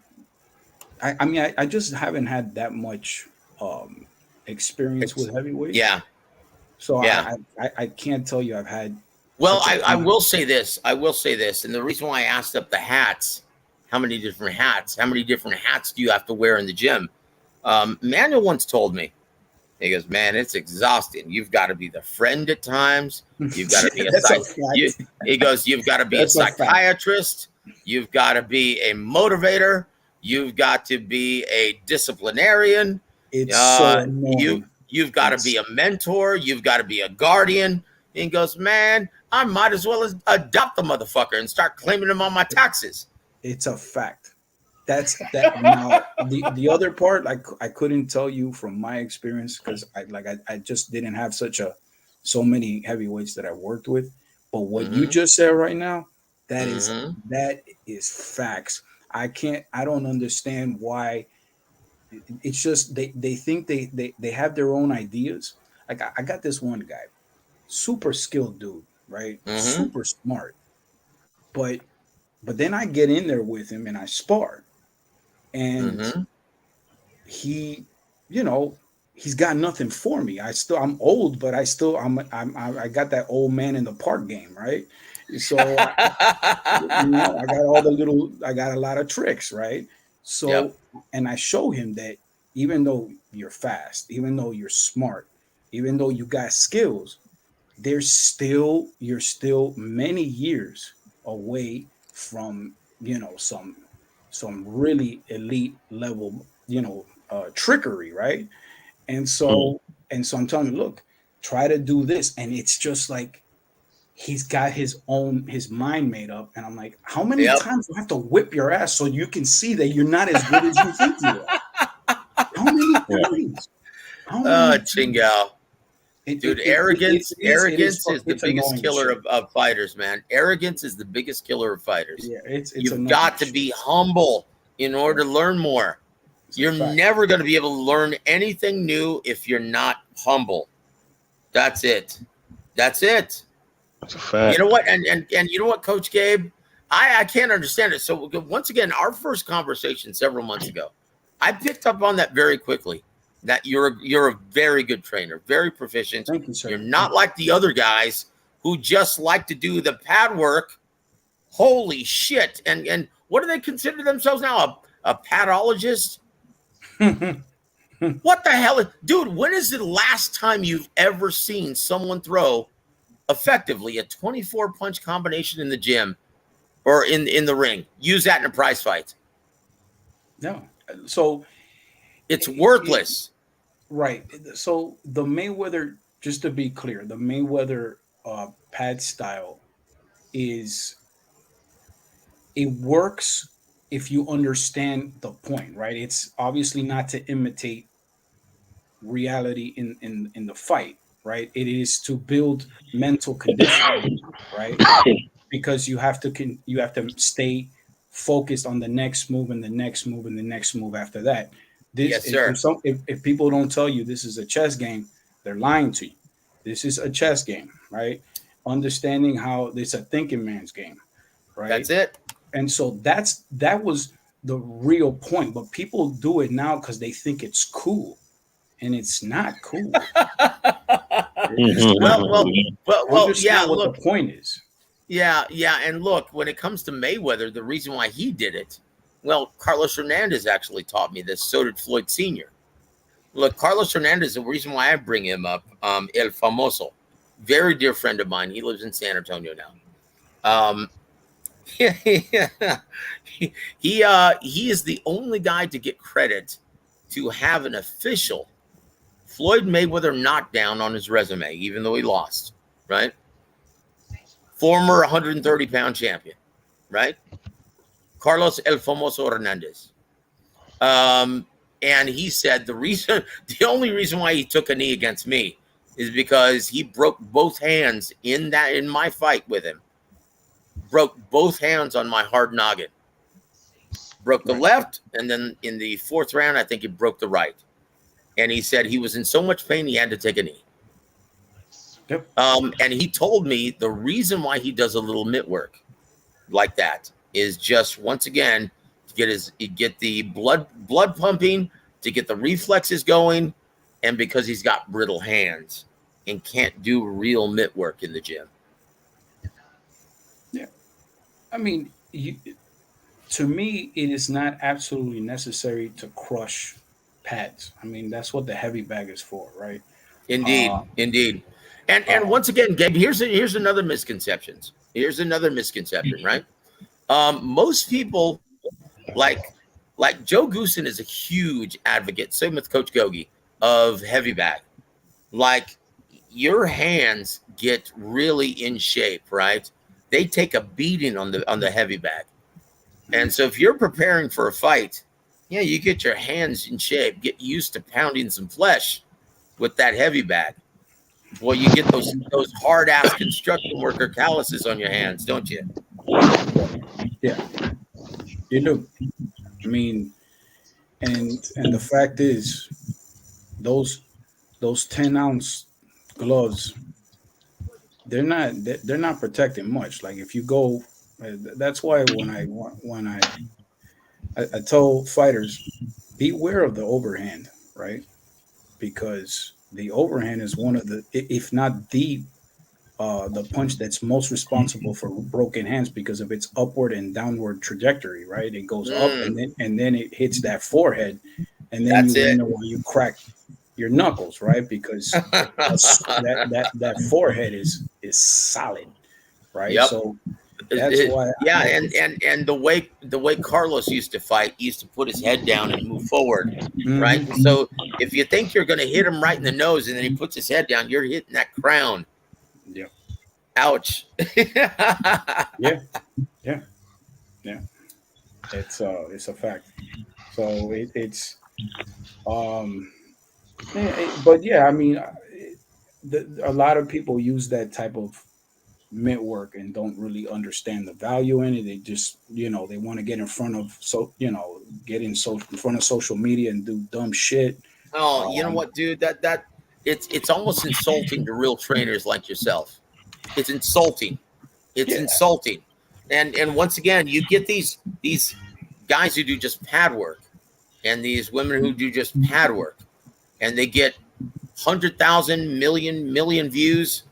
I mean, I just haven't had that much experience with heavyweights. Yeah. So Yeah. I can't tell you I've had. Well, such a I will say this. I will say this. And the reason why I asked up the hats, how many different hats do you have to wear in the gym? Manuel once told me, he goes, man, it's exhausting. You've got to be the friend at times. You've got to be he goes, you've got to be a psychiatrist. You've got to be a motivator. You've got to be a disciplinarian. It's so annoying. You've got to be a mentor. You've got to be a guardian. And he goes, man, I might as well adopt the motherfucker and start claiming him on my taxes. It's a fact. That's that. Now the other part, I couldn't tell you from my experience because I just didn't have so many heavyweights that I worked with. But what you just said right now, that is facts. I don't understand why. It's just they think they have their own ideas. Like I got this one guy, super skilled dude, right? Super smart. But then I get in there with him and I spar. And he, he's got nothing for me. I'm old, but I got that old man in the park game, right? So I got a lot of tricks, right? So and I show him that even though you're fast, even though you're smart, even though you got skills, you're still many years away from some really elite level trickery, right? And so I'm telling you, look, try to do this, and it's just like he's got his mind made up, and I'm like, how many times do I have to whip your ass so you can see that you're not as good as you think you are? How many times? Chingal. Dude, arrogance is the biggest killer of fighters, man. Arrogance is the biggest killer of fighters. Yeah, you've got to be humble in order to learn more. You're never going to be able to learn anything new if you're not humble. That's it. That's it. That's a fact. You know what? And you know what, Coach Gabe? I can't understand it. So once again, our first conversation several months ago, I picked up on that very quickly. That you're a very good trainer, very proficient. Thank you, sir. You're not like the other guys who just like to do the pad work. Holy shit. And what do they consider themselves now? A padologist? What the hell? Dude, when is the last time you've ever seen someone throw effectively a 24 punch combination in the gym or in the ring? Use that in a prize fight. No. So it's worthless. Right. So the Mayweather, just to be clear, the Mayweather pad style it works if you understand the point, right? It's obviously not to imitate reality in the fight, right? It is to build mental conditioning, right? Because you have to stay focused on the next move and the next move and the next move after that. This Yes, sir. if people don't tell you this is a chess game, they're lying to you. This is a chess game, right? Understanding how it's a thinking man's game, right? That's it. And so that was the real point. But people do it now because they think it's cool, and it's not cool. It's not Well, Mhm. well, cool. well, yeah. Understand what the Look, point is. yeah, and look, when it comes to Mayweather, the reason why he did it, well, Carlos Hernandez actually taught me this. So did Floyd Sr. Look, Carlos Hernandez, the reason why I bring him up, El Famoso, very dear friend of mine. He lives in San Antonio now. He he is the only guy to get credit to have an official Floyd Mayweather knockdown on his resume, even though he lost, right? Former 130-pound champion, right? Carlos El Famoso Hernandez. And he said the only reason why he took a knee against me is because he broke both hands in my fight with him. Broke both hands on my hard noggin. Broke the left, and then in the fourth round, I think he broke the right. And he said he was in so much pain he had to take a knee. Yep. And he told me the reason why he does a little mitt work like that is just, once again, to get the blood pumping, to get the reflexes going, and because he's got brittle hands and can't do real mitt work in the gym. Yeah. I mean, to me, it is not absolutely necessary to crush pads. I mean, that's what the heavy bag is for, right? Indeed, Uh, indeed. And once again, Gabe, here's another misconception. Here's another misconception, right? Most people like Joe Goosen is a huge advocate, same with Coach Gogi, of heavy bag. Like, your hands get really in shape, right? They take a beating on the heavy bag. And so if you're preparing for a fight, yeah, you get your hands in shape, get used to pounding some flesh with that heavy bag. Boy, you get those hard ass construction worker calluses on your hands, don't you? yeah, you do. I mean, and the fact is, those 10-ounce gloves, they're not protecting much. Like if you go, that's why I tell fighters, beware of the overhand, right? Because the overhand is one of the, if not the punch that's most responsible for broken hands because of its upward and downward trajectory, right? It goes up and then it hits that forehead, and then That's you it. wonder why you crack your knuckles, right? Because that forehead is solid, right? Yep. So that's why. Yeah, and the way Carlos used to fight, he used to put his head down and move forward, right? Mhm. And so if you think you're going to hit him right in the nose, and then he puts his head down, you're hitting that crown. Yeah. Ouch. Yeah. It's a fact. So it's but yeah, I mean, a lot of people use that type of mitt work and don't really understand the value in it. They just, they want to get in front of in front of social media and do dumb shit. Oh, you know what, dude? That it's almost insulting to real trainers like yourself. It's insulting. It's Yeah. insulting. And once again, you get these guys who do just pad work, and these women who do just pad work, and they get 100,000 million views.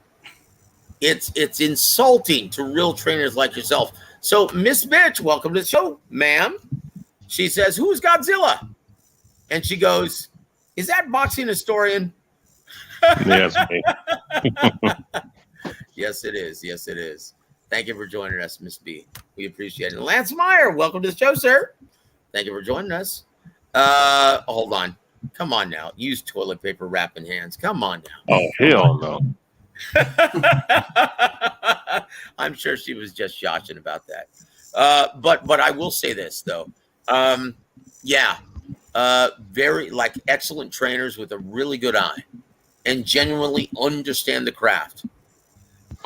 It's insulting to real trainers like yourself. So, Miss Bitch, welcome to the show, ma'am. She says, "Who's Godzilla?" And she goes, "Is that boxing historian?" Yes, me. Yes, it is. Yes, it is. Thank you for joining us, Miss B. We appreciate it. Lance Meyer, welcome to the show, sir. Thank you for joining us. Hold on. Come on now. Use toilet paper wrapping hands. Come on now. Oh, hell no. I'm sure she was just joshing about that. But I will say this though. Yeah, very like excellent trainers with a really good eye and genuinely understand the craft.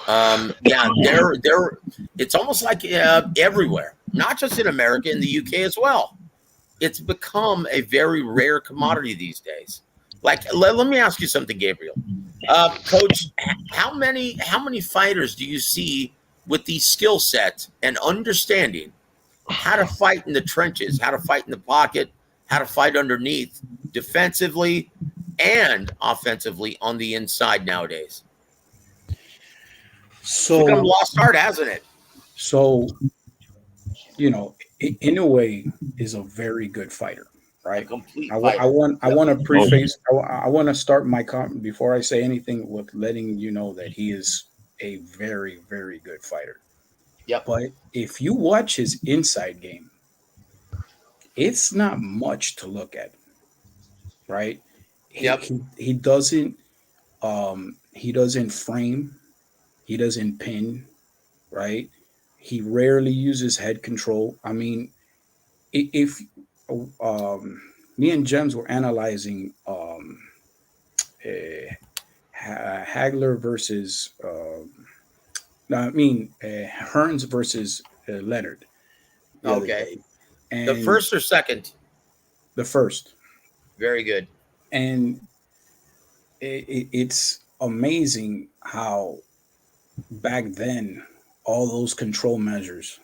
Yeah, they're it's almost like everywhere, not just in America, in the UK as well. It's become a very rare commodity these days. Like, let me ask you something, Gabriel. Coach, how many fighters do you see with the skill set and understanding how to fight in the trenches, how to fight in the pocket, how to fight underneath, defensively and offensively on the inside nowadays? It's become a So, lost art, hasn't it? so in a way, is a very good fighter, A right? complete I fighter. want to Oh, preface. I want to start my comment before I say anything with letting you know that he is a very, very good fighter. Yep. But if you watch his inside game, it's not much to look at, right? He Yep. he, he doesn't he doesn't frame, he doesn't pin, right? He rarely uses head control. I mean, if um, me and Gems were analyzing uh, Hagler versus no, I mean Hearns versus Leonard the other Okay. day, The and first or second? the first, Very good. and it's amazing how back then all those control measures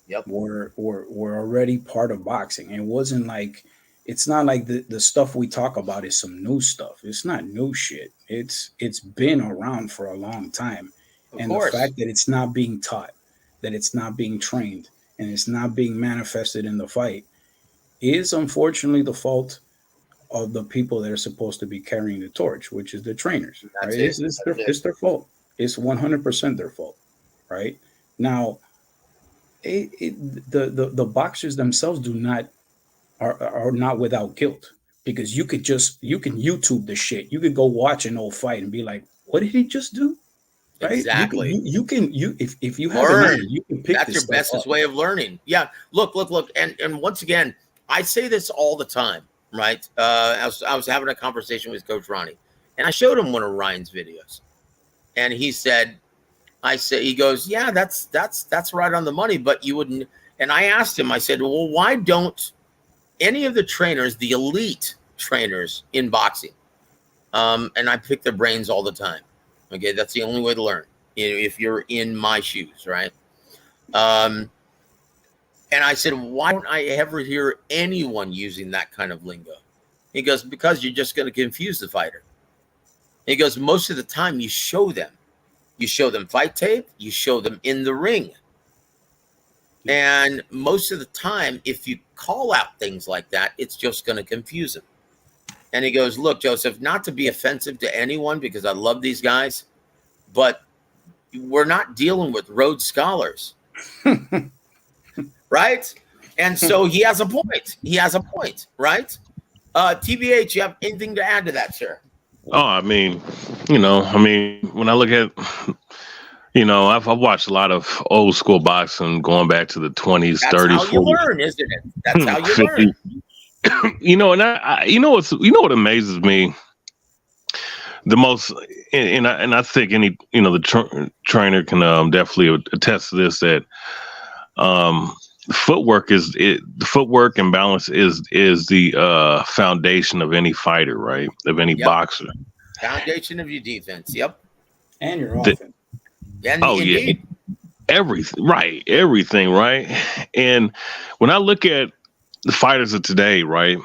Yep. were already part of boxing. It wasn't like, it's not like the stuff we talk about is some new stuff. It's not new shit. It's been around for a long time. Of And the course. fact that it's not being taught, that it's not being trained, and it's not being manifested in the fight is unfortunately the fault of the people that are supposed to be carrying the torch, which is the trainers, right? That's it. That's it. It's their fault. It's 100% their fault, right? Now, the boxers themselves do not are not without guilt, because you can YouTube the shit. You could go watch an old fight and be like, what did he just do? Right? Exactly. You if you have an ear, Learn. you can pick That's this your stuff bestest up. way of learning. Yeah. Look. And once again, I say this all the time, right? I was having a conversation with Coach Ronnie, and I showed him one of Ryan's videos, and he said, he goes, yeah, that's right on the money, but you wouldn't. And I asked him, I said, well, why don't any of the trainers, the elite trainers in boxing, and I pick their brains all the time. Okay, that's the only way to learn. If you're in my shoes, right? And I said, why don't I ever hear anyone using that kind of lingo? He goes, because you're just going to confuse the fighter. He goes, most of the time you show them. You show them fight tape. You show them in the ring. And most of the time, if you call out things like that, it's just going to confuse them. And he goes, look, Joseph, not to be offensive to anyone, because I love these guys, but we're not dealing with Rhodes Scholars, right? And so he has a point. He has a point, right? TBH, you have anything to add to that, sir? oh, I mean, when I look at, I've watched a lot of old school boxing going back to the 20s, That's 30s, how you 40s, learn, isn't it? That's how you 50s. learn. And what amazes me the most, and I think any, the trainer can definitely attest to this, that footwork the footwork and balance is the foundation of any fighter, right? Of any Yep. boxer. Foundation of your defense. Yep. And your The- offense. And Oh, yeah. indeed. Everything, right? And when I look at the fighters of today, right,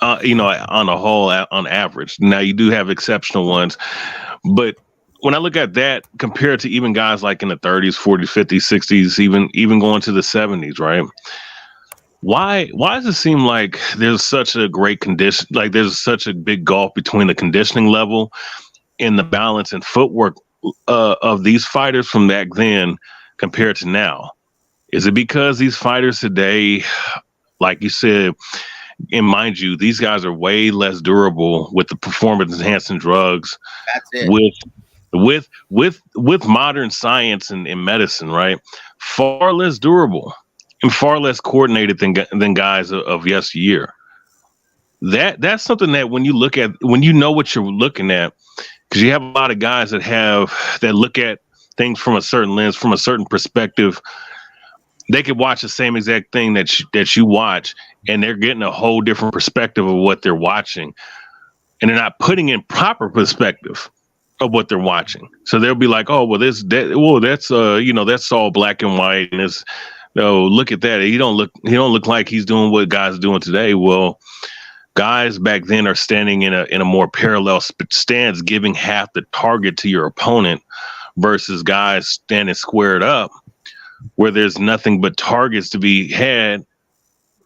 on a whole, on average, now you do have exceptional ones, but when I look at that compared to even guys like in the 30s, 40s, 50s, 60s, even going to the 70s, right? Why does it seem like there's such a great condition, like there's such a big gulf between the conditioning level and the balance and footwork of these fighters from back then compared to now? Is it because these fighters today, like you said, and mind you, these guys are way less durable with the performance enhancing drugs, That's it. with with modern science and medicine, right? Far less durable and far less coordinated than guys of yesteryear. That's something that when you know what you're looking at, because you have a lot of guys that look at things from a certain lens, from a certain perspective. They could watch the same exact thing that you watch, and they're getting a whole different perspective of what they're watching, and they're not putting in proper perspective of what they're watching. So they'll be like, "Oh, well, that's all black and white, and it's no, look at that. He don't look like he's doing what guys are doing today." Well, guys back then are standing in a more parallel stance, giving half the target to your opponent, versus guys standing squared up where there's nothing but targets to be had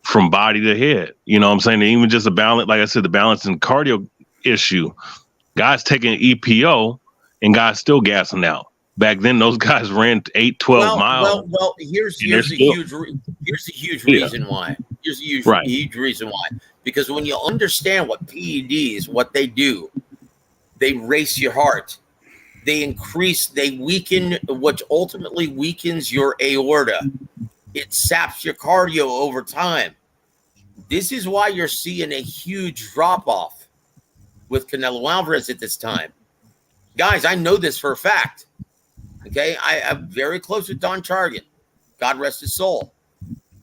from body to head. You know what I'm saying? And even just a balance, like I said, the balance and cardio issue. Guys taking EPO and guys still gassing out. Back then, those guys ran 8, 12 miles. Well. Here's a huge reason why. Here's a huge reason why. Because when you understand what PEDs, what they do, they race your heart. They weaken, which ultimately weakens your aorta. It saps your cardio over time. This is why you're seeing a huge drop off with Canelo Alvarez at this time. Guys, I know this for a fact. Okay, I'm very close with Don Chargan. God rest his soul.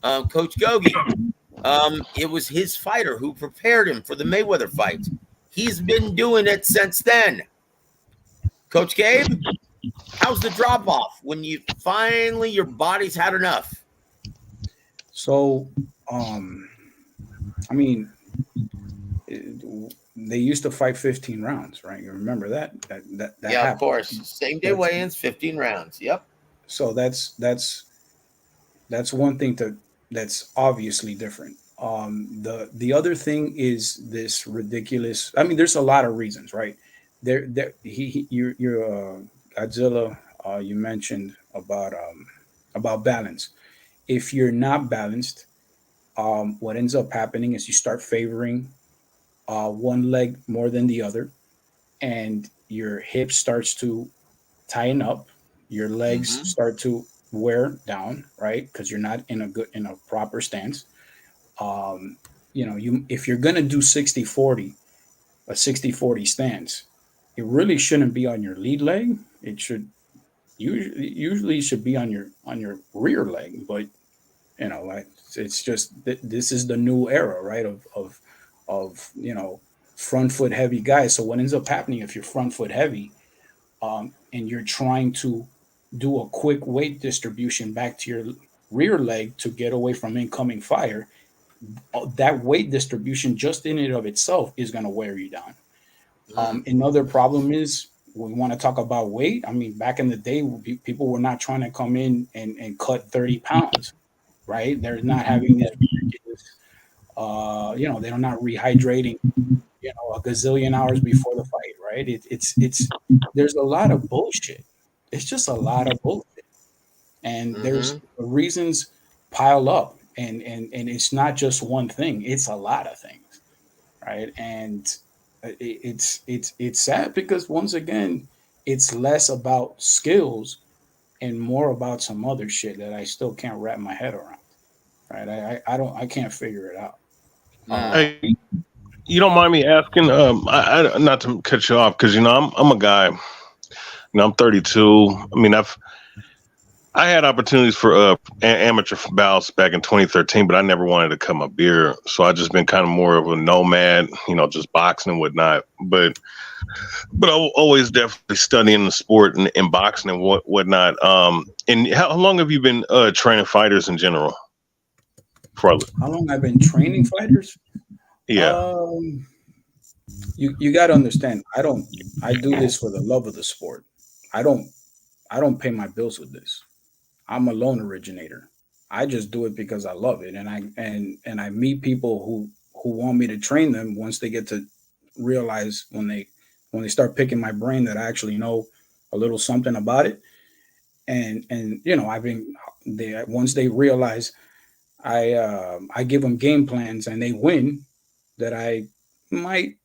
Coach Gogi. It was his fighter who prepared him for the Mayweather fight. He's been doing it since then. Coach Gabe, how's the drop off when you finally your body's had enough? So, I mean, they used to fight 15 rounds, right? You remember that? That yeah, happened. Of course. Same day weigh-ins, 15 rounds. Yep. So that's one thing that's obviously different. The other thing is this ridiculous. I mean, there's a lot of reasons, right? You're Godzilla. You mentioned about balance. If you're not balanced, what ends up happening is you start favoring one leg more than the other, and your hip starts to tighten up. Your legs start to wear down, right? Because you're not in a proper stance. If you're gonna do 60-40, a 60-40 stance, it really shouldn't be on your lead leg. It should usually should be on your rear leg. But it's just this is the new era, right? Of front foot heavy guys. So what ends up happening if you're front foot heavy, and you're trying to do a quick weight distribution back to your rear leg to get away from incoming fire, that weight distribution just in and of itself is going to wear you down. Another problem is we want to talk about weight. I mean, back in the day, people were not trying to come in and cut 30 pounds, right? They're not having this ridiculous, they're not rehydrating, a gazillion hours before the fight, right? It's there's a lot of bullshit. It's just a lot of bullshit. And there's reasons pile up, and it's not just one thing, it's a lot of things, right? And it's sad because once again, it's less about skills and more about some other shit that I still can't wrap my head around, right? I can't figure it out. Hey, you don't mind me asking? I not to cut you off, because I'm a guy. I'm 32. I mean, I had opportunities for amateur bouts back in 2013, but I never wanted to cut my beard, so I just been kind of more of a nomad, just boxing and whatnot. But I always definitely studying the sport and boxing and whatnot. And how long have you been training fighters in general? How long I've been training fighters? Yeah. You got to understand, I do this for the love of the sport. I don't pay my bills with this. I'm a loan originator. I just do it because I love it, and I meet people who want me to train them once they get to realize when they start picking my brain that I actually know a little something about it, and once they realize I give them game plans and they win, that I might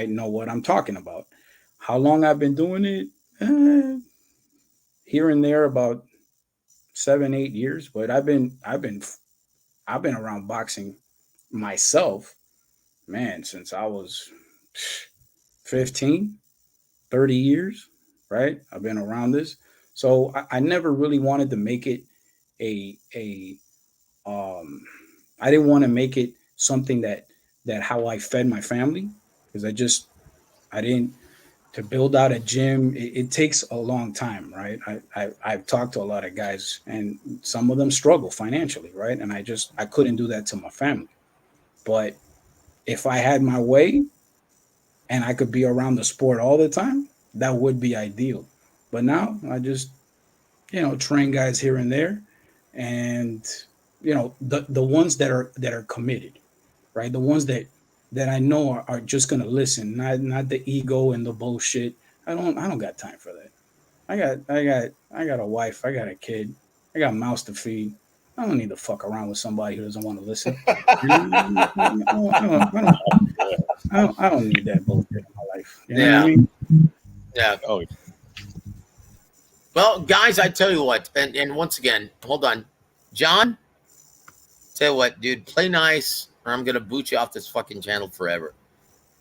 know what I'm talking about. How long I've been doing it? Here and there about 7, 8 years, but I've been around boxing myself, man, since I was 15, 30 years, right? I've been around this. So I never really wanted to make it a um I didn't want to make it something that how I fed my family, because I didn't to build out a gym. It takes a long time, right? I've talked to a lot of guys, and some of them struggle financially, right? And I couldn't do that to my family. But if I had my way and I could be around the sport all the time, that would be ideal. But now I just, train guys here and there, and the ones that are committed, right? The ones that I know are just gonna listen, not the ego and the bullshit. I don't got time for that. I got a wife, I got a kid, I got a mouse to feed. I don't need to fuck around with somebody who doesn't want to listen. I don't need that bullshit in my life. You know what I mean? Yeah. Oh, Well, guys, I tell you what, and once again, hold on. John, tell you what, dude, play nice, or I'm gonna boot you off this fucking channel forever.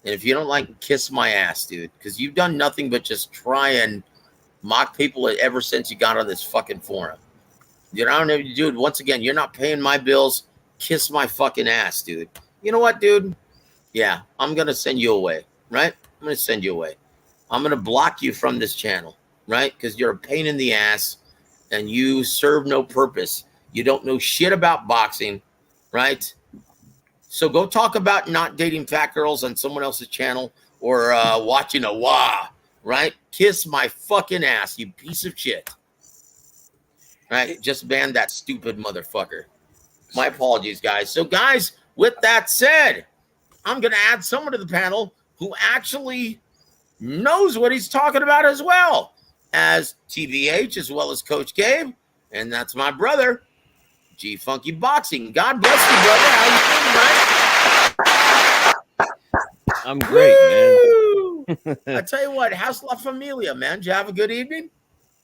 And if you don't like it, kiss my ass, dude, because you've done nothing but just try and mock people ever since you got on this fucking forum. You know, dude, once again, you're not paying my bills. Kiss my fucking ass, dude. You know what, dude? Yeah, I'm gonna send you away, right? I'm gonna send you away. I'm gonna block you from this channel, right? Because you're a pain in the ass and you serve no purpose. You don't know shit about boxing, right? So go talk about not dating fat girls on someone else's channel, or watching a WAWR, right? Kiss my fucking ass, you piece of shit. Right? Just ban that stupid motherfucker. My apologies, guys. So, guys, with that said, I'm going to add someone to the panel who actually knows what he's talking about as well as TVH, as well as Coach Gabe. And that's my brother, G Funky Boxing. God bless you, brother. How you doing, man? I'm great, man. I tell you what, how's La Familia, man? Did you have a good evening?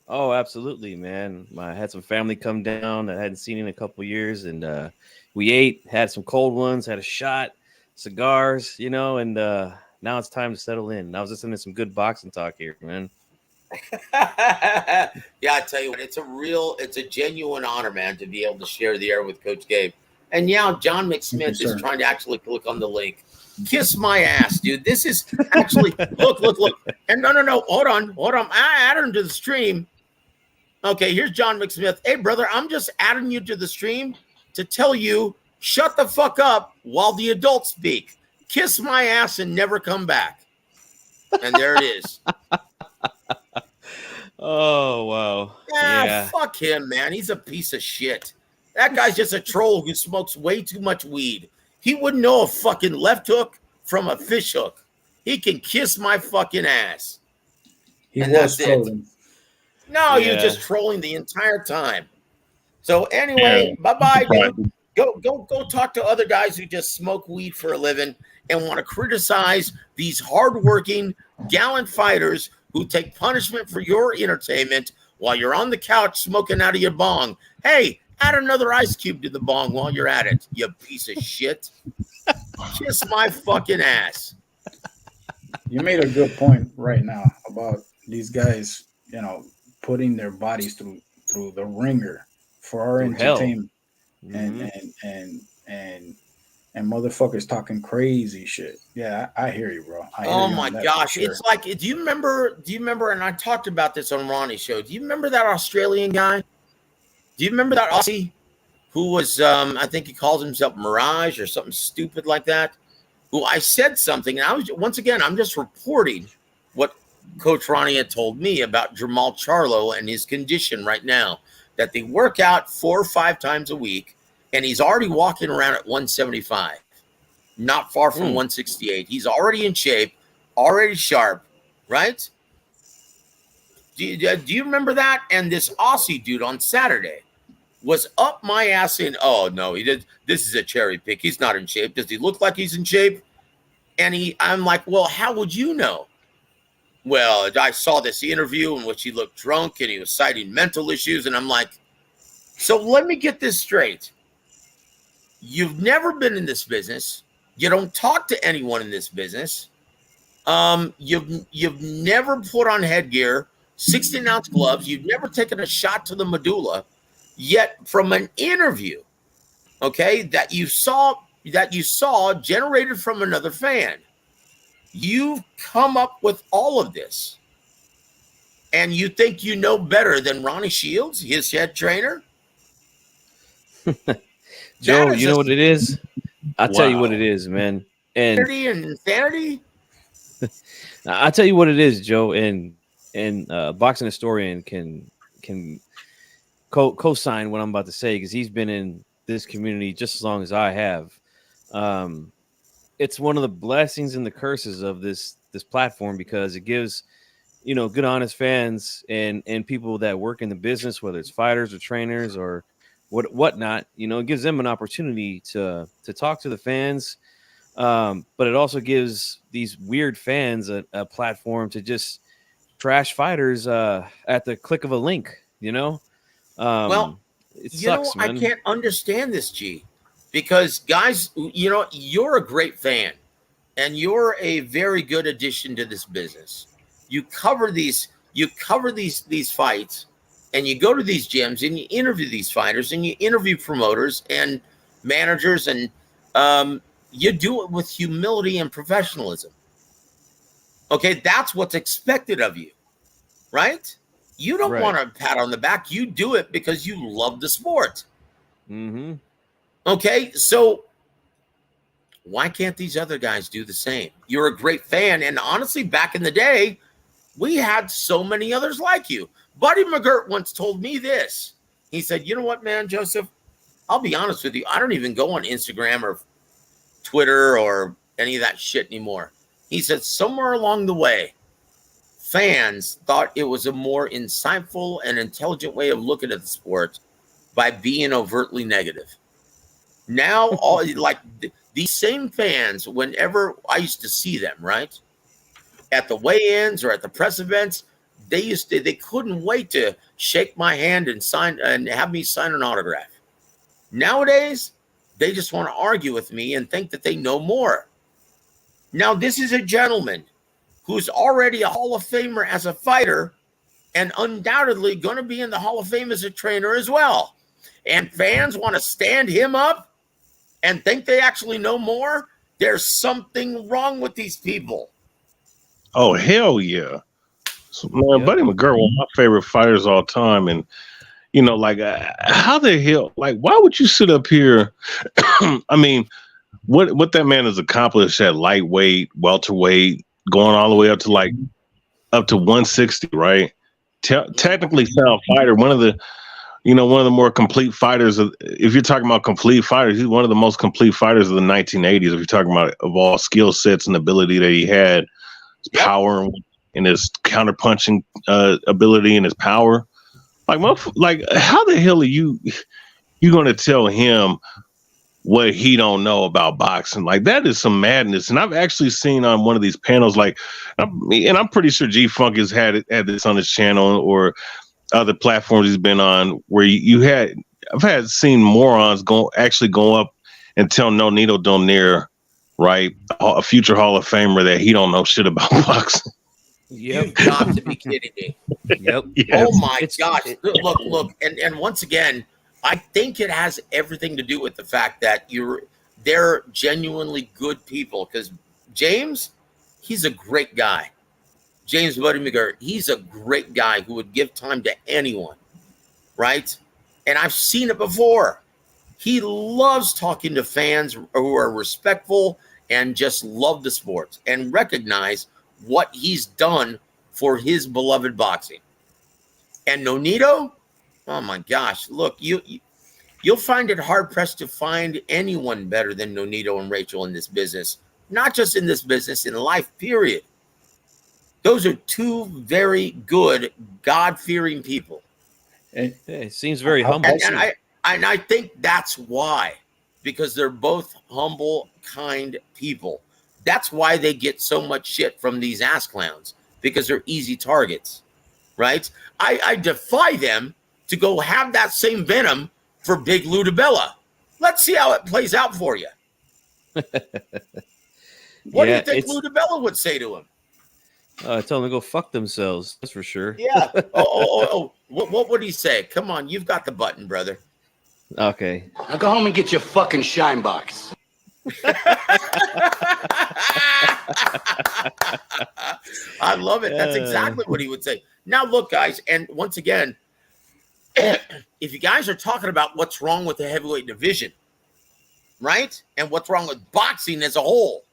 Oh, absolutely, man. I had some family come down that I hadn't seen in a couple years, and we ate, had some cold ones, had a shot, cigars, and now it's time to settle in. I was listening to some good boxing talk here, man. Yeah, I tell you what, it's a genuine honor, man, to be able to share the air with Coach Gabe. And yeah, John McSmith is trying to actually click on the link. Kiss my ass, dude. This is actually look. And no, hold on. I added him to the stream. Okay, here's John McSmith. Hey, brother, I'm just adding you to the stream to tell you, shut the fuck up while the adults speak. Kiss my ass and never come back. And there it is. Oh, wow. Yeah, fuck him, man. He's a piece of shit. That guy's just a troll who smokes way too much weed. He wouldn't know a fucking left hook from a fish hook. He can kiss my fucking ass. He was trolling. No, you're just trolling the entire time. So anyway, bye-bye, dude. Go talk to other guys who just smoke weed for a living and want to criticize these hardworking, gallant fighters who take punishment for your entertainment while you're on the couch smoking out of your bong. Hey, add another ice cube to the bong while you're at it, you piece of shit. Kiss my fucking ass. You made a good point right now about these guys, putting their bodies through the ringer for our entertainment. Mm-hmm. And motherfuckers talking crazy shit. Yeah, I hear you, bro. Oh my gosh. Sure. It's like, do you remember, and I talked about this on Ronnie's show. Do you remember that Australian guy? Do you remember that Aussie who was, I think he calls himself Mirage or something stupid like that? Who I said something, and I'm just reporting what Coach Ronnie had told me about Jamal Charlo and his condition right now, that they work out 4 or 5 times a week, and he's already walking around at 175, not far from 168. He's already in shape, already sharp, right? Do you remember that? And this Aussie dude on Saturday was up my ass saying, oh, no, he did. This is a cherry pick. He's not in shape. Does he look like he's in shape? And I'm like, well, how would you know? well, I saw this interview in which he looked drunk and he was citing mental issues. And I'm like, so let me get this straight. You've never been in this business. You don't talk to anyone in this business. You've never put on headgear, 16-ounce gloves. You've never taken a shot to the medulla. Yet from an interview, okay, that you saw generated from another fan, you've come up with all of this. And you think you know better than Ronnie Shields, his head trainer? Joe, you know what it is? I'll tell you what it is, man. And insanity. I'll tell you what it is, Joe. And boxing historian can co-sign what I'm about to say, because he's been in this community just as long as I have. It's one of the blessings and the curses of this platform, because it gives, you know, good, honest fans and people that work in the business, whether it's fighters or trainers or whatnot, you know, it gives them an opportunity to talk to the fans. But it also gives these weird fans a platform to just trash fighters at the click of a link, you know? Well, it sucks, man. I can't understand this, G, because guys, you know, you're a great fan and you're a very good addition to this business. You cover these fights, and you go to these gyms and you interview these fighters and you interview promoters and managers, and you do it with humility and professionalism. Okay, that's what's expected of you, right? You don't want a pat on the back. You do it because you love the sport. Mm-hmm. Okay, so why can't these other guys do the same? You're a great fan, and honestly, back in the day, we had so many others like you. Buddy McGirt once told me this. He said, you know what, man, Joseph, I'll be honest with you. I don't even go on Instagram or Twitter or any of that shit anymore. He said somewhere along the way, fans thought it was a more insightful and intelligent way of looking at the sport by being overtly negative. Now, all like these same fans, whenever I used to see them, right, at the weigh-ins or at the press events, they couldn't wait to shake my hand and sign and have me sign an autograph. Nowadays, they just want to argue with me and think that they know more. Now, this is a gentleman who's already a Hall of Famer as a fighter and undoubtedly going to be in the Hall of Fame as a trainer as well. And fans want to stand him up and think they actually know more. There's something wrong with these people. Oh, hell yeah. So, man, Buddy McGirt, one of my favorite fighters all time. And, you know, like, how the hell, like, why would you sit up here? I mean, what that man has accomplished at lightweight, welterweight, going all the way up to 160, right? Technically sound fighter, one of the more complete fighters. If you're talking about complete fighters, he's one of the most complete fighters of the 1980s. If you're talking about of all skill sets and ability that he had, his power and his counterpunching ability and his power, like how the hell are you going to tell him what he don't know about boxing? Like, that is some madness. And I've actually seen on one of these panels, like, and I'm pretty sure G Funk has had this on his channel or other platforms he's been on, where I've seen morons go up and tell Nonito Donaire, right, a future Hall of Famer, that he don't know shit about boxing. Yep. You've got to be kidding me. Yep. Yes. Oh my gosh. Look. And once again, I think it has everything to do with the fact that they're genuinely good people. Because James, he's a great guy. James Buddy McGirt, he's a great guy who would give time to anyone, right? And I've seen it before. He loves talking to fans who are respectful and just love the sport and recognize what he's done for his beloved boxing. And Nonito, oh my gosh, look, you'll find it hard-pressed to find anyone better than Nonito and Rachel in this business. Not just in this business, in life, period. Those are two very good, God-fearing people. It seems very humble. And I think that's why, because they're both humble, kind people. That's why they get so much shit from these ass clowns. because they're easy targets, right? I defy them to go have that same venom for Big Lou DiBella. Let's see how it plays out for you. What do you think Lou DiBella would say to him? Tell them to go fuck themselves. That's for sure. Yeah. Oh. What would he say? Come on, you've got the button, brother. Okay. Now go home and get your fucking shine box. I love it. That's exactly what he would say. Now, look, guys, and once again, if you guys are talking about what's wrong with the heavyweight division, right? And what's wrong with boxing as a whole,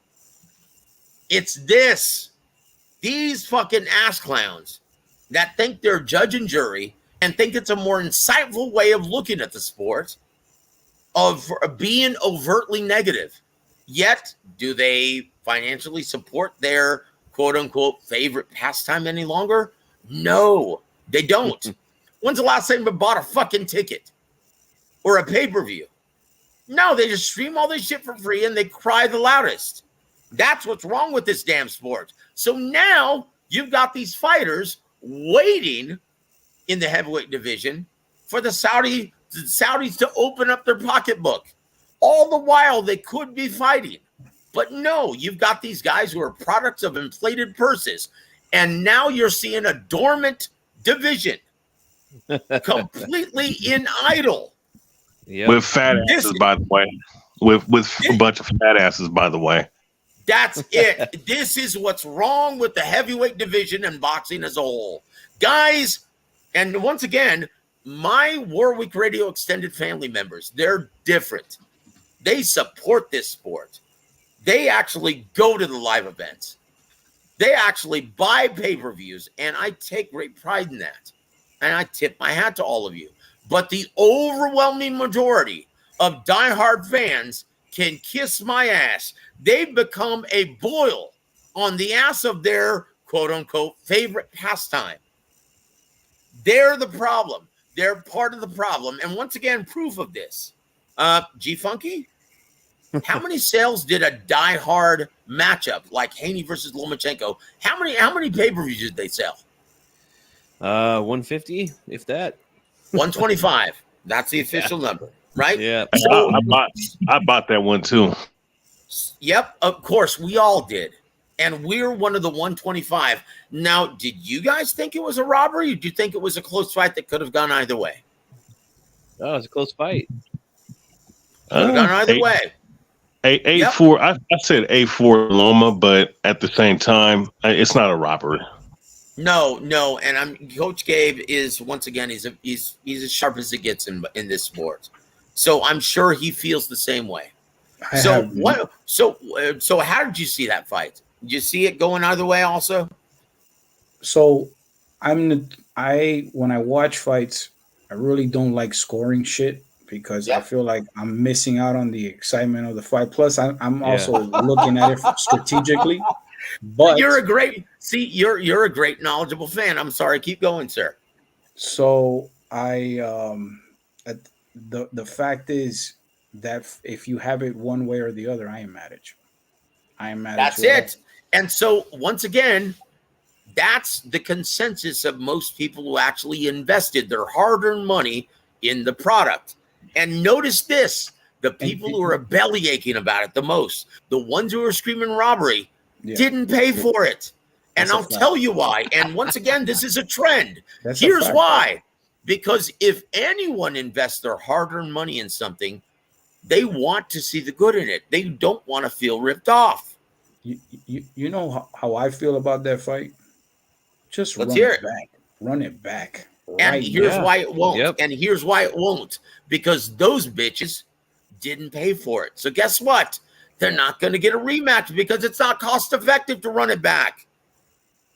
it's this. These fucking ass clowns that think they're judge and jury and think it's a more insightful way of looking at the sport of being overtly negative. Yet, do they financially support their quote-unquote favorite pastime any longer? No, they don't. When's the last time you bought a fucking ticket or a pay-per-view? No, they just stream all this shit for free and they cry the loudest. That's what's wrong with this damn sport. So now you've got these fighters waiting in the heavyweight division for the Saudis to open up their pocketbook. All the while they could be fighting. But no, you've got these guys who are products of inflated purses. And now you're seeing a dormant division completely in idle. Yep. With fat asses, by the way. With a bunch of fat asses, by the way. That's it. This is what's wrong with the heavyweight division and boxing as a whole. Guys, and once again, my War Week Radio extended family members, they're different. They support this sport. They actually go to the live events. They actually buy pay-per-views, and I take great pride in that. And I tip my hat to all of you. But the overwhelming majority of diehard fans can kiss my ass. They've become a boil on the ass of their quote-unquote favorite pastime. They're the problem. They're part of the problem. And once again, proof of this. G-Funky, how many sales did a diehard matchup like Haney versus Lomachenko, how many pay-per-views did they sell? 150, if that. 125. That's the official number, right? Yeah. So, I bought that one too. Yep, of course, we all did. And we're one of the 125. Now, did you guys think it was a robbery? Or did you think it was a close fight that could have gone either way? Oh, it's a close fight. Could have gone either way. 8-4. I said 8-4 Loma, but at the same time, it's not a robbery. No, and Coach Gabe is once again he's as sharp as it gets in this sport, so I'm sure he feels the same way. So how did you see that fight? Did you see it going either way also? So when I watch fights, I really don't like scoring shit because I feel like I'm missing out on the excitement of the fight. Plus, I'm also looking at it strategically. But you're a great knowledgeable fan. I'm sorry, keep going, sir. So the fact is that if you have it one way or the other, I am mad at you. That's it. And so once again, that's the consensus of most people who actually invested their hard-earned money in the product. And notice this, the people who are belly aching about it the most, the ones who are screaming robbery, didn't pay for it. And I'll tell you why. And once again, this is a trend. Here's why. Because if anyone invests their hard-earned money in something, they want to see the good in it. They don't want to feel ripped off. You know how I feel about that fight? Just run it back. And here's why it won't. Yep. And here's why it won't. Because those bitches didn't pay for it. So guess what? They're not going to get a rematch because it's not cost effective to run it back.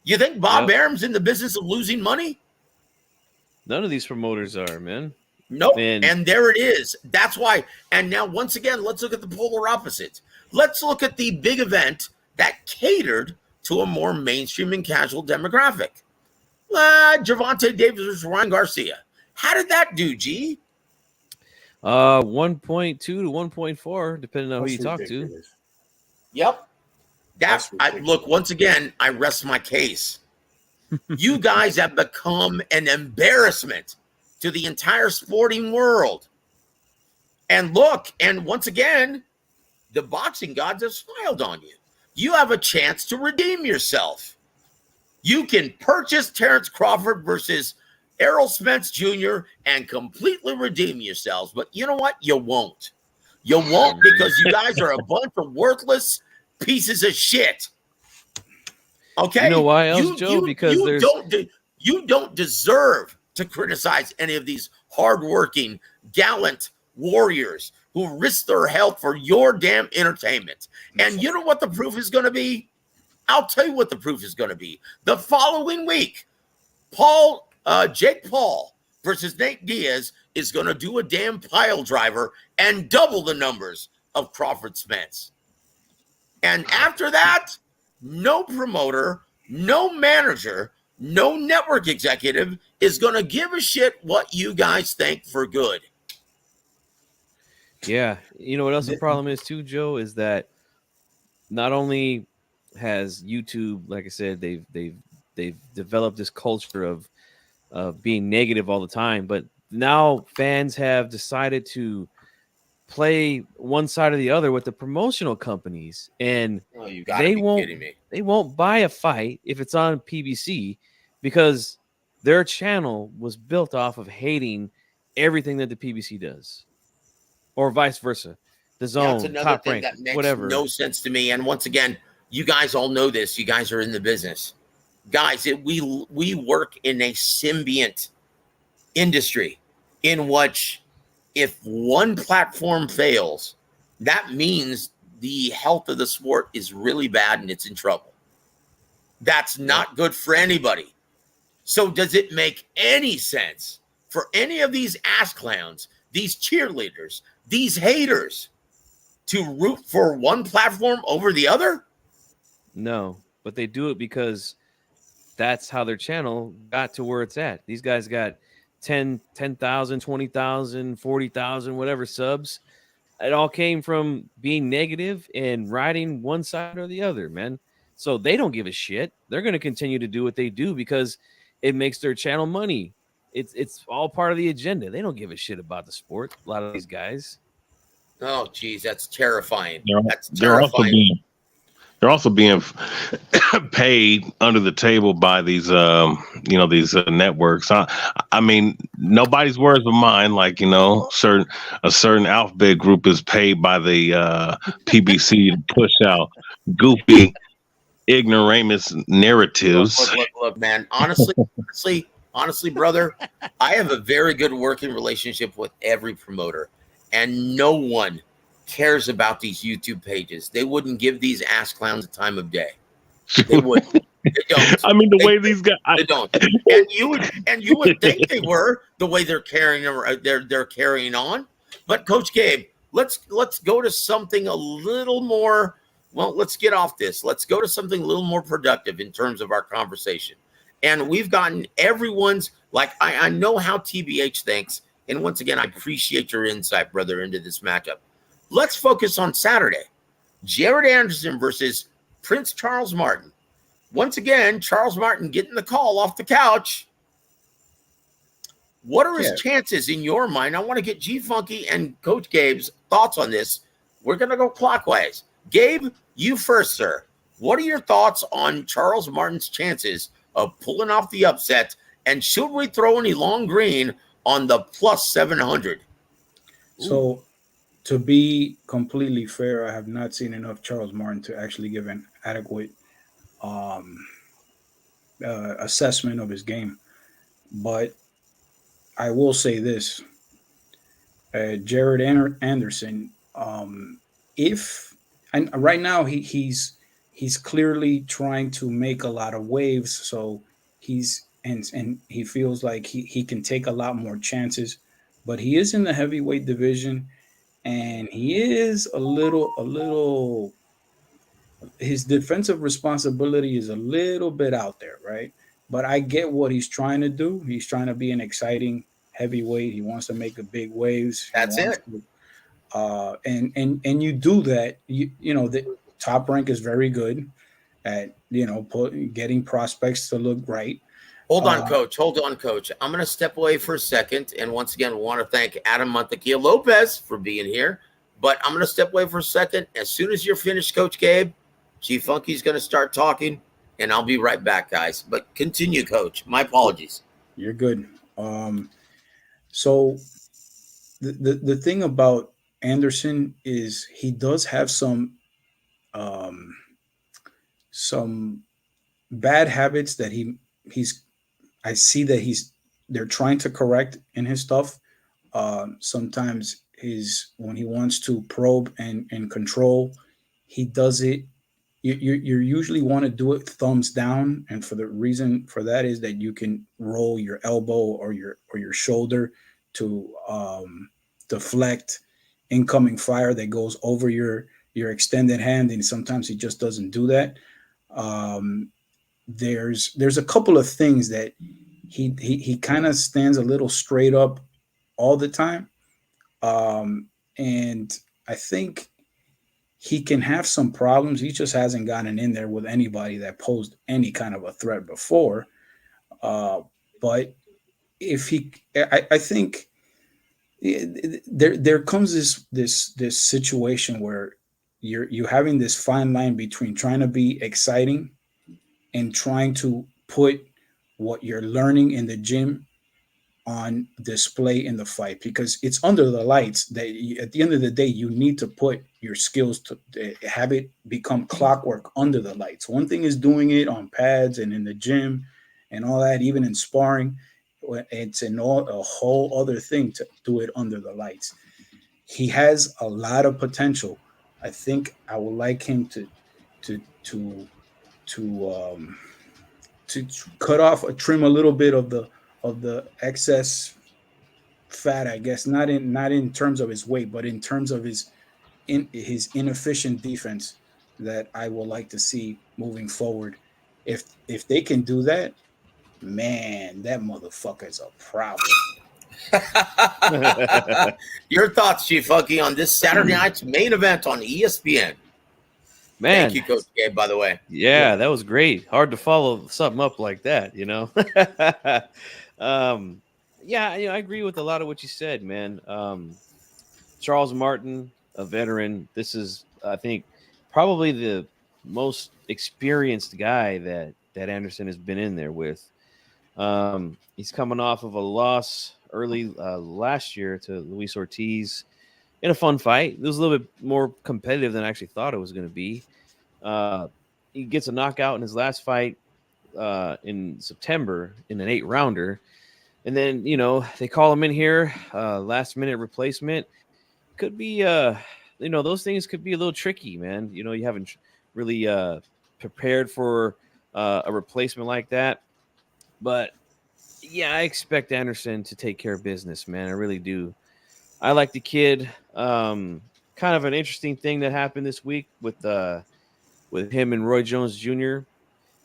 You think Bob Arum's in the business of losing money? None of these promoters are, man. Nope. And there it is. That's why. And now, once again, let's look at the polar opposite. Let's look at the big event that catered to a more mainstream and casual demographic. Gervonta Davis versus Ryan Garcia. How did that do, G? 1.2 to 1.4, depending on who you talk to. Yep. Look, once again, I rest my case. You guys have become an embarrassment to the entire sporting world. And look, and once again, the boxing gods have smiled on you. You have a chance to redeem yourself. You can purchase Terrence Crawford versus Errol Spence Jr. and completely redeem yourselves. But you know what? You won't. You won't, because you guys are a bunch of worthless pieces of shit. Okay? You know why else, Joe? Because you don't deserve to criticize any of these hardworking, gallant warriors who risk their health for your damn entertainment. And you know what the proof is going to be? I'll tell you what the proof is going to be. The following week, Jake Paul versus Nate Diaz is going to do a damn pile driver and double the numbers of Crawford Spence. And after that, no promoter, no manager, no network executive is going to give a shit what you guys think for good. Yeah. You know what else the problem is too, Joe, is that not only has YouTube, like I said, they've developed this culture of being negative all the time, but now fans have decided to play one side or the other with the promotional companies, and you gotta be kidding me. They won't buy a fight if it's on PBC because their channel was built off of hating everything that the PBC does, or vice versa. The Zone, That's another Top thing Rank, that makes whatever. no sense to me. And once again, you guys all know this. You guys are in the business, guys. We work in a symbiont industry in which if one platform fails, that means the health of the sport is really bad and it's in trouble. That's not good for anybody. So does it make any sense for any of these ass clowns, these cheerleaders, these haters to root for one platform over the other? No, but they do it because that's how their channel got to where it's at. These guys got 10,000, 20,000, 40,000, whatever subs. It all came from being negative and riding one side or the other, man. So they don't give a shit. They're going to continue to do what they do because it makes their channel money. It's all part of the agenda. They don't give a shit about the sport. A lot of these guys. Oh, geez, that's terrifying. That's They're terrifying. They're also being paid under the table by these, these networks. I mean, nobody's words but mine. Like, a certain alphabet group is paid by the PBC to push out goofy, ignoramus narratives. Look, man. Honestly, brother, I have a very good working relationship with every promoter, and no one cares about these YouTube pages. They wouldn't give these ass clowns a time of day. They wouldn't. They don't. I mean, way these guys. They don't. And you would think they were the way they're carrying on. But Coach Gabe, let's go to something a little more. Well, let's get off this. Let's go to something a little more productive in terms of our conversation. And we've gotten everyone's, like, I know how TBH thinks. And once again, I appreciate your insight, brother, into this matchup. Let's focus on Saturday. Jared Anderson versus Prince Charles Martin. Once again, Charles Martin getting the call off the couch. What are his chances in your mind? I want to get G Funky and Coach Gabe's thoughts on this. We're going to go clockwise. Gabe, you first, sir. What are your thoughts on Charles Martin's chances of pulling off the upset? And should we throw any long green on the plus 700? So, to be completely fair, I have not seen enough Charles Martin to actually give an adequate assessment of his game. But I will say this. Jared Anderson, right now he's clearly trying to make a lot of waves, so and he feels like he can take a lot more chances, but he is in the heavyweight division, and he is a little his defensive responsibility is a little bit out there, right? But I get what he's trying to do. He's trying to be an exciting heavyweight. He wants to make the big waves. That's it. And you do that. The Top Rank is very good. at getting prospects to look right. Hold on, coach. Hold on, coach. I'm going to step away for a second. And once again, want to thank Adam Montequilla Lopez for being here. But I'm going to step away for a second. As soon as you're finished, Coach Gabe, Chief Funky's going to start talking, and I'll be right back, guys. But continue, Coach. My apologies. You're good. So the thing about Anderson is he does have some bad habits that he's I see that they're trying to correct in his stuff. Sometimes when he wants to probe and control, he does it. You usually want to do it thumbs down, and for the reason for that is that you can roll your elbow or your shoulder to deflect incoming fire that goes over your extended hand, and sometimes he just doesn't do that. There's a couple of things that he kind of stands a little straight up all the time, and I think he can have some problems. He just hasn't gotten in there with anybody that posed any kind of a threat before. But if I think there comes this situation where you're having this fine line between trying to be exciting and trying to put what you're learning in the gym on display in the fight, because it's under the lights that at the end of the day you need to put your skills to have it become clockwork under the lights. One thing is doing it on pads and in the gym and all that, even in sparring. It's a whole other thing to do it under the lights. He has a lot of potential. I think I would like him to cut off or trim a little bit of the excess fat, I guess, not in terms of his weight, but in terms of his inefficient defense that I would like to see moving forward. If they can do that, man, that motherfucker is a problem. Your thoughts, Chief Funky, on this Saturday night's main event on ESPN? Man, thank you, Coach Gabe, by the way. Yeah, that was great. Hard to follow something up like that, you know. Yeah, I agree with a lot of what you said, man. Charles Martin, a veteran. This is, I think, probably the most experienced guy that Anderson has been in there with. He's coming off of a loss early last year to Luis Ortiz in a fun fight. It was a little bit more competitive than I actually thought it was going to be. He gets a knockout in his last fight in September in an 8-rounder. And then, they call him in here, last minute replacement. Could be, those things could be a little tricky, man. You haven't really prepared for a replacement like that. But, yeah, I expect Anderson to take care of business, man. I really do. I like the kid. Kind of an interesting thing that happened this week with him and Roy Jones Jr.,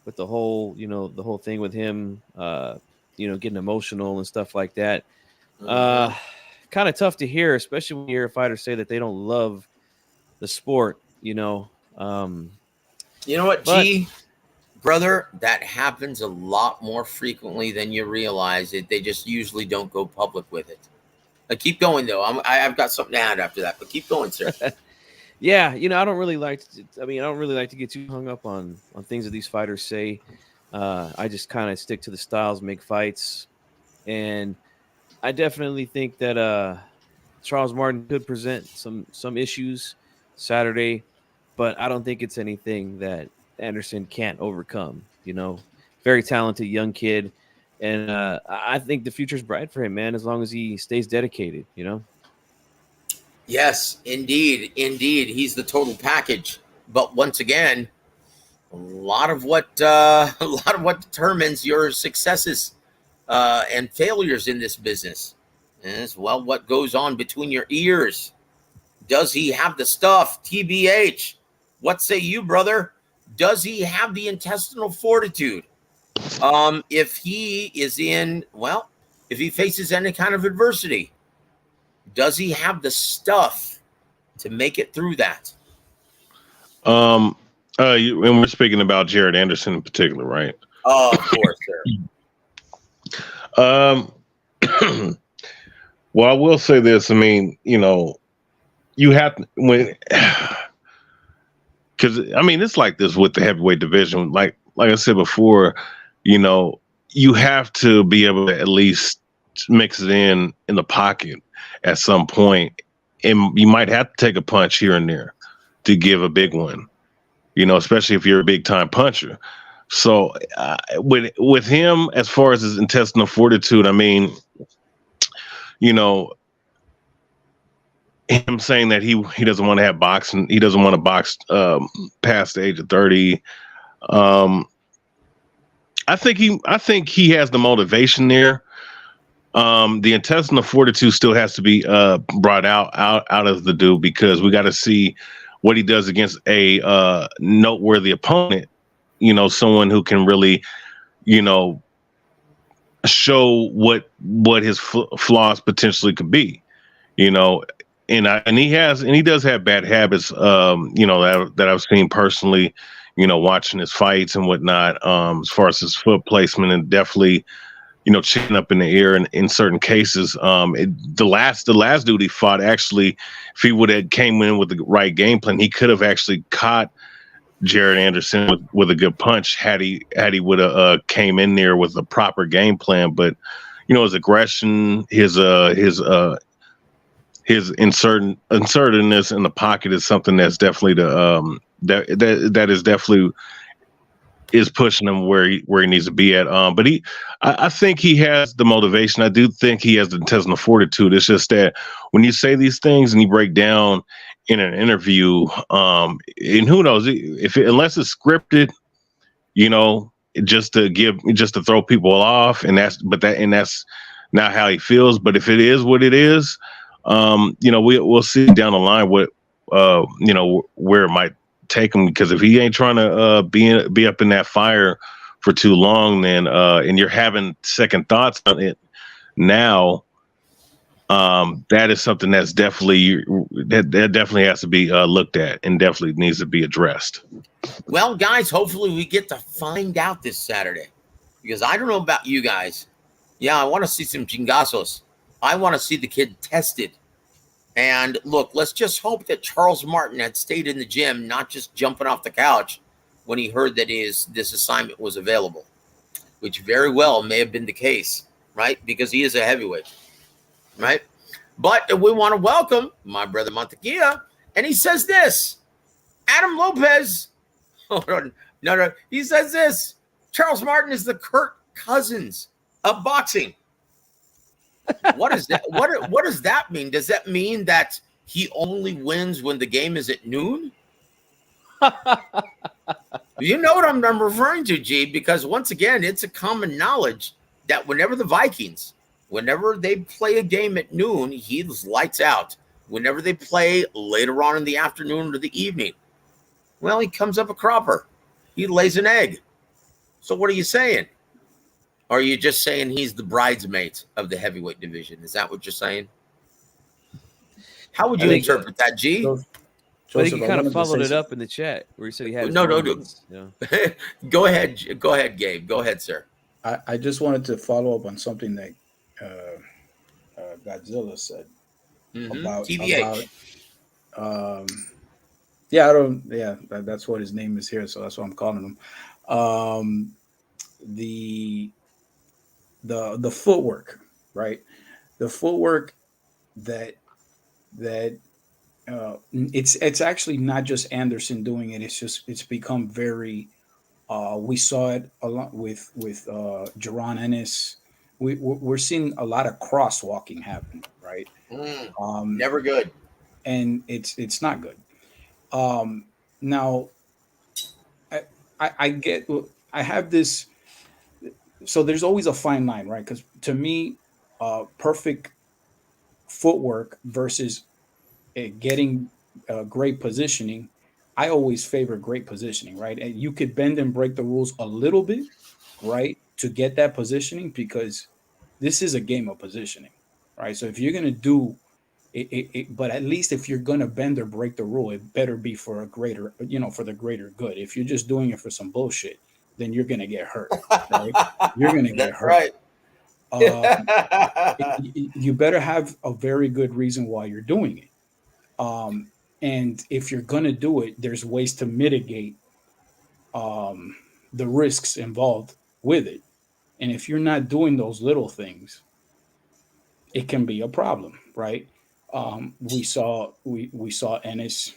with the whole thing with him, getting emotional and stuff like that. Kind of tough to hear, especially when you hear a fighter say that they don't love the sport, You know what, G, brother, that happens a lot more frequently than you realize. They just usually don't go public with it. Keep going, though. I've got something to add after that, but keep going, sir. Yeah, I don't really like to get too hung up on things that these fighters say. I just kind of stick to the styles, make fights. And I definitely think that Charles Martin could present some issues Saturday, but I don't think it's anything that Anderson can't overcome. Very talented young kid. And I think the future's bright for him, man, as long as he stays dedicated, Yes, indeed. He's the total package. But once again, a lot of what determines your successes and failures in this business is, well, what goes on between your ears. Does he have the stuff? TBH. What say you, brother? Does he have the intestinal fortitude? If he faces any kind of adversity, does he have the stuff to make it through that? And we're speaking about Jared Anderson in particular, right? Oh, of course, sir. Um, well, I will say this. I mean, you have to, when, because I mean, it's like this with the heavyweight division. Like I said before, you know, you have to be able to at least mix it in the pocket at some point, and you might have to take a punch here and there to give a big one. Especially if you're a big time puncher. So with him, as far as his intestinal fortitude, I mean, you know, him saying that he doesn't want to have boxing, he doesn't want to box past the age of 30. I think he has the motivation there. The intestinal fortitude still has to be brought out of the dude, because we got to see what he does against a noteworthy opponent. Someone who can really, show what his flaws potentially could be. And he does have bad habits. That I've seen personally. Watching his fights and whatnot. As far as his foot placement, and definitely, chin up in the air in certain cases. The last dude he fought, actually, if he would have came in with the right game plan, he could have actually caught Jared Anderson with a good punch had he would have came in there with a proper game plan. But his aggression, his insertiveness in the pocket is something that's definitely that is definitely is pushing him where he needs to be at. But I think he has the motivation. I do think he has the intestinal fortitude. It's just that when you say these things and you break down in an interview, and who knows unless it's scripted, just to throw people off, and that's not how he feels. But if it is what it is, we'll see down the line what where it might take him, because if he ain't trying to be up in that fire for too long, then and you're having second thoughts on it now, that is something that's definitely has to be looked at, and definitely needs to be addressed. Well, guys, hopefully we get to find out this Saturday, because I don't know about you guys. Yeah, I want to see some chingazos. I want to see the kid tested. And look, let's just hope that Charles Martin had stayed in the gym, not just jumping off the couch when he heard that this assignment was available, which very well may have been the case, right? Because he is a heavyweight, right? But we want to welcome my brother Montequilla, and he says this: Adam Lopez. Hold on, no. He says this: Charles Martin is the Kirk Cousins of boxing. What is that? What does that mean? Does that mean that he only wins when the game is at noon? You know what I'm referring to, G, because once again, it's a common knowledge that whenever they play a game at noon, he's lights out. Whenever they play later on in the afternoon or the evening, well, he comes up a cropper. He lays an egg. So what are you saying? Or are you just saying he's the bridesmaid of the heavyweight division? Is that what you're saying? How would you interpret that, G? But he kind of followed it up in the chat where he said he had no. Yeah. Go ahead, Gabe. Go ahead, sir. I just wanted to follow up on something that Godzilla said about TBH. That's what his name is here, so that's what I'm calling him. The footwork, right? The footwork that it's actually not just Anderson doing it. It's become very. We saw it a lot with Jaron Ennis. We're seeing a lot of crosswalking happen, right? Never good, and it's not good. Now, I have this. So there's always a fine line, right? Because to me, perfect footwork versus getting great positioning, I always favor great positioning, right? And you could bend and break the rules a little bit, right, to get that positioning, because this is a game of positioning, right? So if you're going to do But at least if you're gonna bend or break the rule, it better be for a greater, for the greater good. If you're just doing it for some bullshit, then you're gonna get hurt, right? You're gonna get That's hurt. right. Um, you better have a very good reason why you're doing it. Um, and if you're gonna do it, there's ways to mitigate um, the risks involved with it. And if you're not doing those little things, it can be a problem, right? We saw Ennis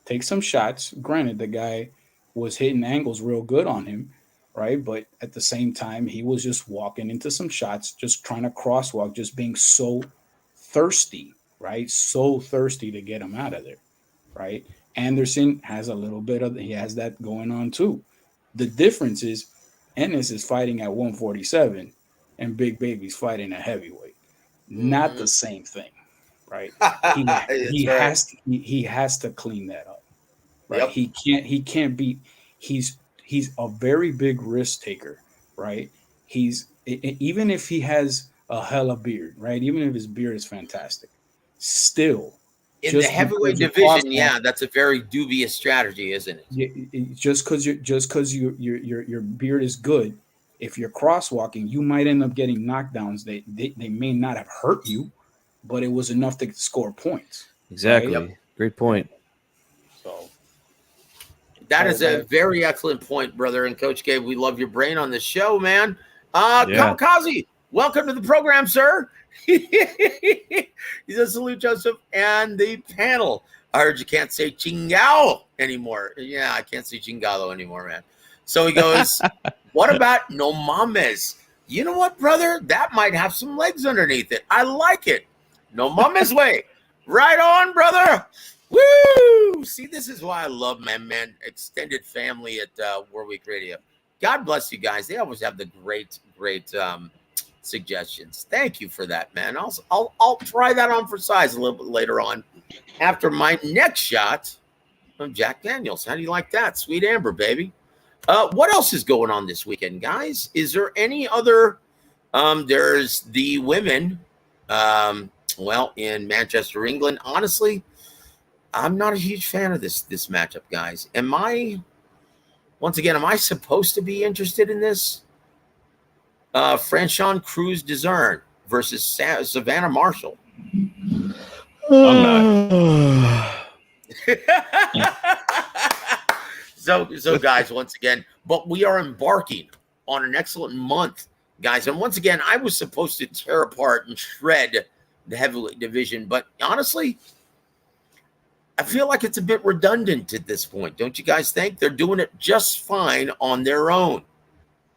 take some shots. Granted, the guy was hitting angles real good on him, right? But at the same time, he was just walking into some shots, just trying to crosswalk, just being so thirsty, right? So thirsty to get him out of there, right? Anderson has a little bit of he has that going on too. The difference is Ennis is fighting at 147 and Big Baby's fighting at heavyweight. Not Mhm. the same thing, right? He That's right. has to, he has to clean that up, right? Yep. He can't be he's a very big risk taker, right? Even if he has a hella beard, right? Even if his beard is fantastic, still In the just heavyweight because you division, crosswalk, yeah, that's a very dubious strategy, isn't it? just because your beard is good, if you're crosswalking, you might end up getting knockdowns. They may not have hurt you, but it was enough to score points, right? Yep. Exactly. Great Right. point. So That is a that very excellent point, brother. And Coach Gabe, we love your brain on the show, man. Yeah. Kamikaze, welcome to the program, sir. He says, salute, Joseph, and the panel. I heard you can't say chingao anymore. Yeah, I can't say chingalo anymore, man. So he goes, what about no mames? You know what, brother? That might have some legs underneath it. I like it. No mames way. Right on, brother. Woo! See, this is why I love my man extended family at Warwick Radio. God bless you guys. They always have the great suggestions. Thank you for that, man. I'll try that on for size a little bit later on after my next shot of Jack Daniels. How do you like that? Sweet Amber, baby. What else is going on this weekend, guys? Is there any other? There's the women. Well, in Manchester, England. Honestly, I'm not a huge fan of this matchup, guys. Am I supposed to be interested in this? Franchon Cruz Dezern versus Savannah Marshall. I'm not. So guys, once again, but we are embarking on an excellent month, guys. And once again, I was supposed to tear apart and shred the heavyweight division, but honestly, I feel like it's a bit redundant at this point. Don't you guys think? They're doing it just fine on their own.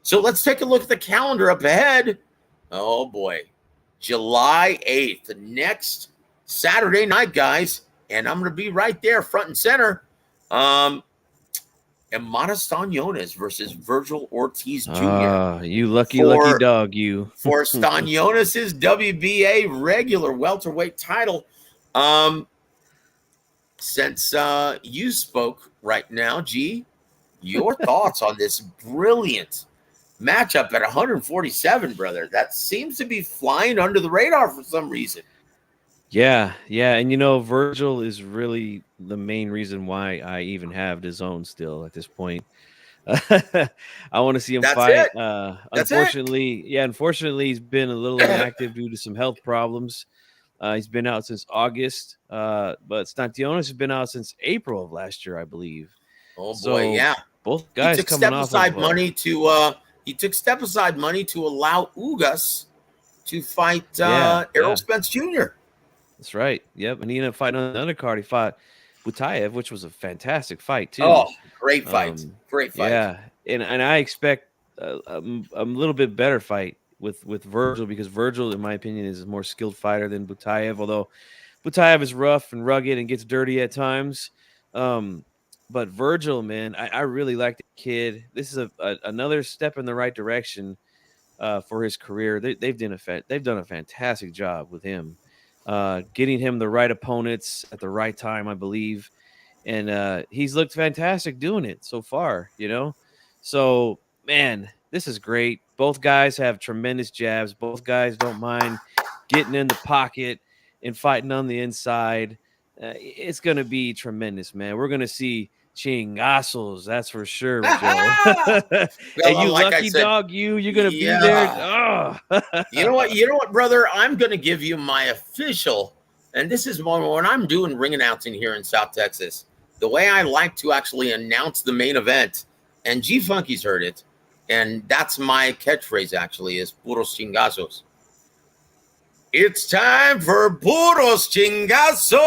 So let's take a look at the calendar up ahead. Oh boy. July 8th, next Saturday night, guys. And I'm going to be right there, front and center. Amada Staniones versus Virgil Ortiz Jr. You lucky dog, you. For Staniones' WBA regular welterweight title. Since you spoke right now, G, your thoughts on this brilliant matchup at 147, brother? That seems to be flying under the radar for some reason. Yeah. And Virgil is really the main reason why I even have DAZN still at this point. I want to see him fight. Unfortunately, he's been a little inactive due to some health problems. He's been out since August, but Staniones has been out since April of last year, I believe. Oh boy, yeah. Both guys took coming off of money to he took step aside money to allow Ugas to fight Errol Spence Jr. That's right. Yep, and he ended up fighting on the undercard. He fought W.A.W, which was a fantastic fight too. Oh, great fight! Great fight. Yeah, and I expect a little bit better fight with Virgil, because Virgil, in my opinion, is a more skilled fighter than W.A.W, although W.A.W is rough and rugged and gets dirty at times. But Virgil, man, I really like the kid. This is another step in the right direction for his career. They've done a fantastic job with him, getting him the right opponents at the right time, I believe. And he's looked fantastic doing it so far, So, man, this is great. Both guys have tremendous jabs. Both guys don't mind getting in the pocket and fighting on the inside. It's going to be tremendous, man. We're going to see chingazos, that's for sure, Joe. And Well, you like I lucky said, dog, you're going to be there. yeah. Oh. You know what, brother? I'm going to give you my official, and this is when I'm doing ring announcing here in South Texas, the way I like to actually announce the main event, and G Funky's heard it, and that's my catchphrase actually, is puros chingazos. It's time for puros chingazos.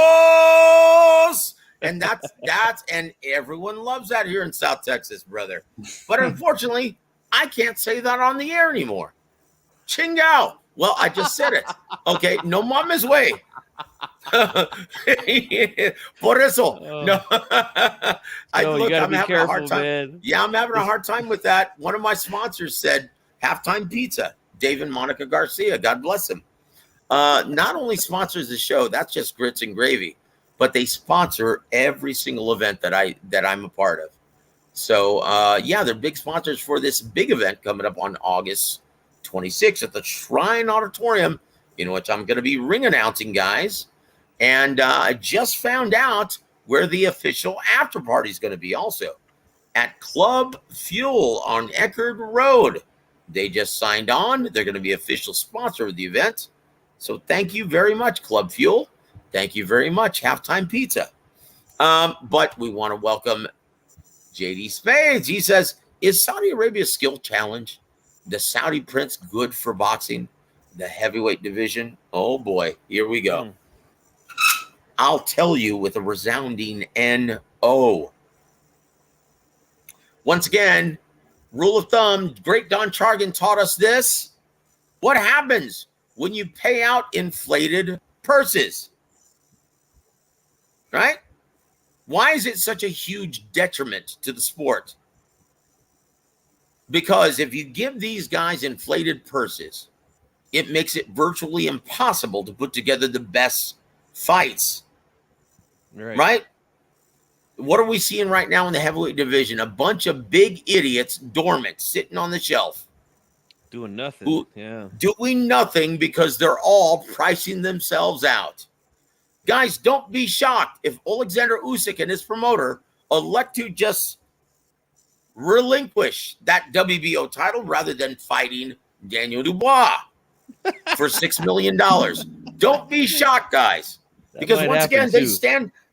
And that's and everyone loves that here in South Texas, brother. But unfortunately, I can't say that on the air anymore. Chingao. Well, I just said it. Okay, no mama's way. Por eso. No. You gotta I'm be having careful, a hard time. man. Yeah, I'm having a hard time with that. One of my sponsors said halftime pizza. Dave and Monica Garcia. God bless him. Not only sponsors the show, that's just grits and gravy, but they sponsor every single event that I'm a part of. So yeah, they're big sponsors for this big event coming up on August 26th at the Shrine Auditorium, in which I'm going to be ring announcing, guys. And I just found out where the official after party is going to be, also at Club Fuel on Eckerd Road. They just signed on. They're going to be official sponsor of the event. So thank you very much, Club Fuel. Thank you very much, Halftime Pizza. But we want to welcome JD Spades. He says, is Saudi Arabia's skill challenge, the Saudi Prince, good for boxing? The heavyweight division? Oh, boy. Here we go. I'll tell you with a resounding N-O. Once again, rule of thumb, great Don Chargan taught us this. What happens when you pay out inflated purses? Right? Why is it such a huge detriment to the sport? Because if you give these guys inflated purses, it makes it virtually impossible to put together the best fights. Right? What are we seeing right now in the heavyweight division? A bunch of big idiots dormant, sitting on the shelf. Doing nothing. Doing nothing because they're all pricing themselves out. Guys, don't be shocked if Alexander Usyk and his promoter elect to just relinquish that WBO title rather than fighting Daniel Dubois for $6 million. Don't be shocked, guys. Because once again,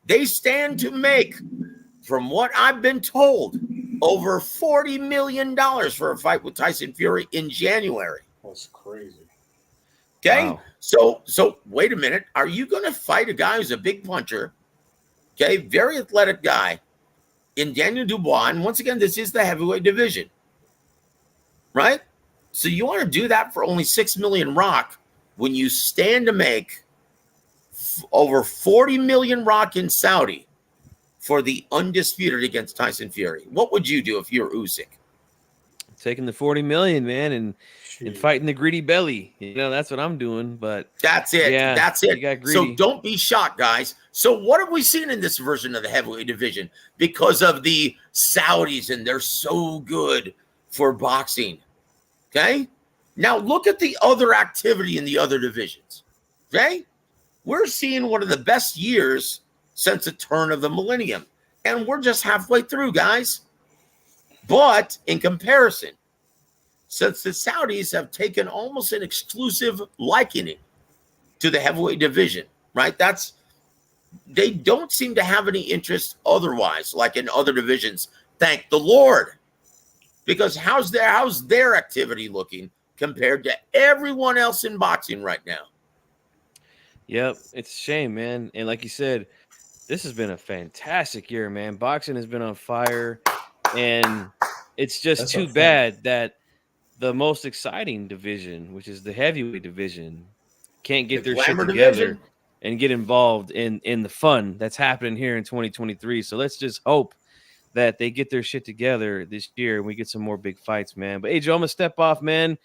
they stand to make, from what I've been told, over $40 million for a fight with Tyson Fury in January. That's crazy. Okay. Wow. So wait a minute. Are you going to fight a guy who's a big puncher? Okay. Very athletic guy in Daniel Dubois. And once again, this is the heavyweight division, right? So you want to do that for only $6 million rock when you stand to make over $40 million rock in Saudi for the undisputed against Tyson Fury? What would you do if you're Usyk? Taking the 40 million, man, and fighting the greedy belly. That's what I'm doing. But that's it. Yeah, that's it. You got greedy. So don't be shocked, guys. So what have we seen in this version of the heavyweight division? Because of the Saudis, and they're so good for boxing. Okay. Now look at the other activity in the other divisions. Okay. We're seeing one of the best years since the turn of the millennium. And we're just halfway through, guys. But in comparison, since the Saudis have taken almost an exclusive liking to the heavyweight division, right? They don't seem to have any interest otherwise, like in other divisions. Thank the Lord. Because how's their activity looking compared to everyone else in boxing right now? Yep, it's a shame, man. And like you said, this has been a fantastic year, man. Boxing has been on fire, and it's just too bad that the most exciting division, which is the heavyweight division, can't get their shit together and get involved in the fun that's happening here in 2023. So let's just hope that they get their shit together this year and we get some more big fights, man. But hey, Joe, I'm gonna step off, man.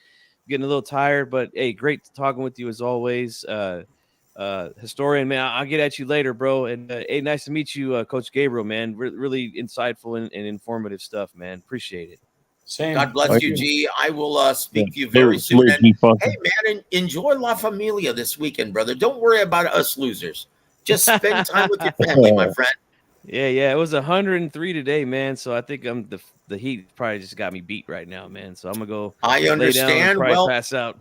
Getting a little tired, but hey, great talking with you as always. Historian, man, I'll get at you later, bro. And hey, nice to meet you, Coach Gabriel, man. Really insightful and informative stuff, man. Appreciate it. Same. God bless Thank you, you. G. I will speak to you Later, very soon. later, And G-Funky. hey, man, enjoy La Familia this weekend, brother. Don't worry about us losers. Just spend time with your family, my friend. Yeah. It was 103 today, man. So I think the heat probably just got me beat right now, man. So I'm gonna go I lay down and understand. probably Well, pass out.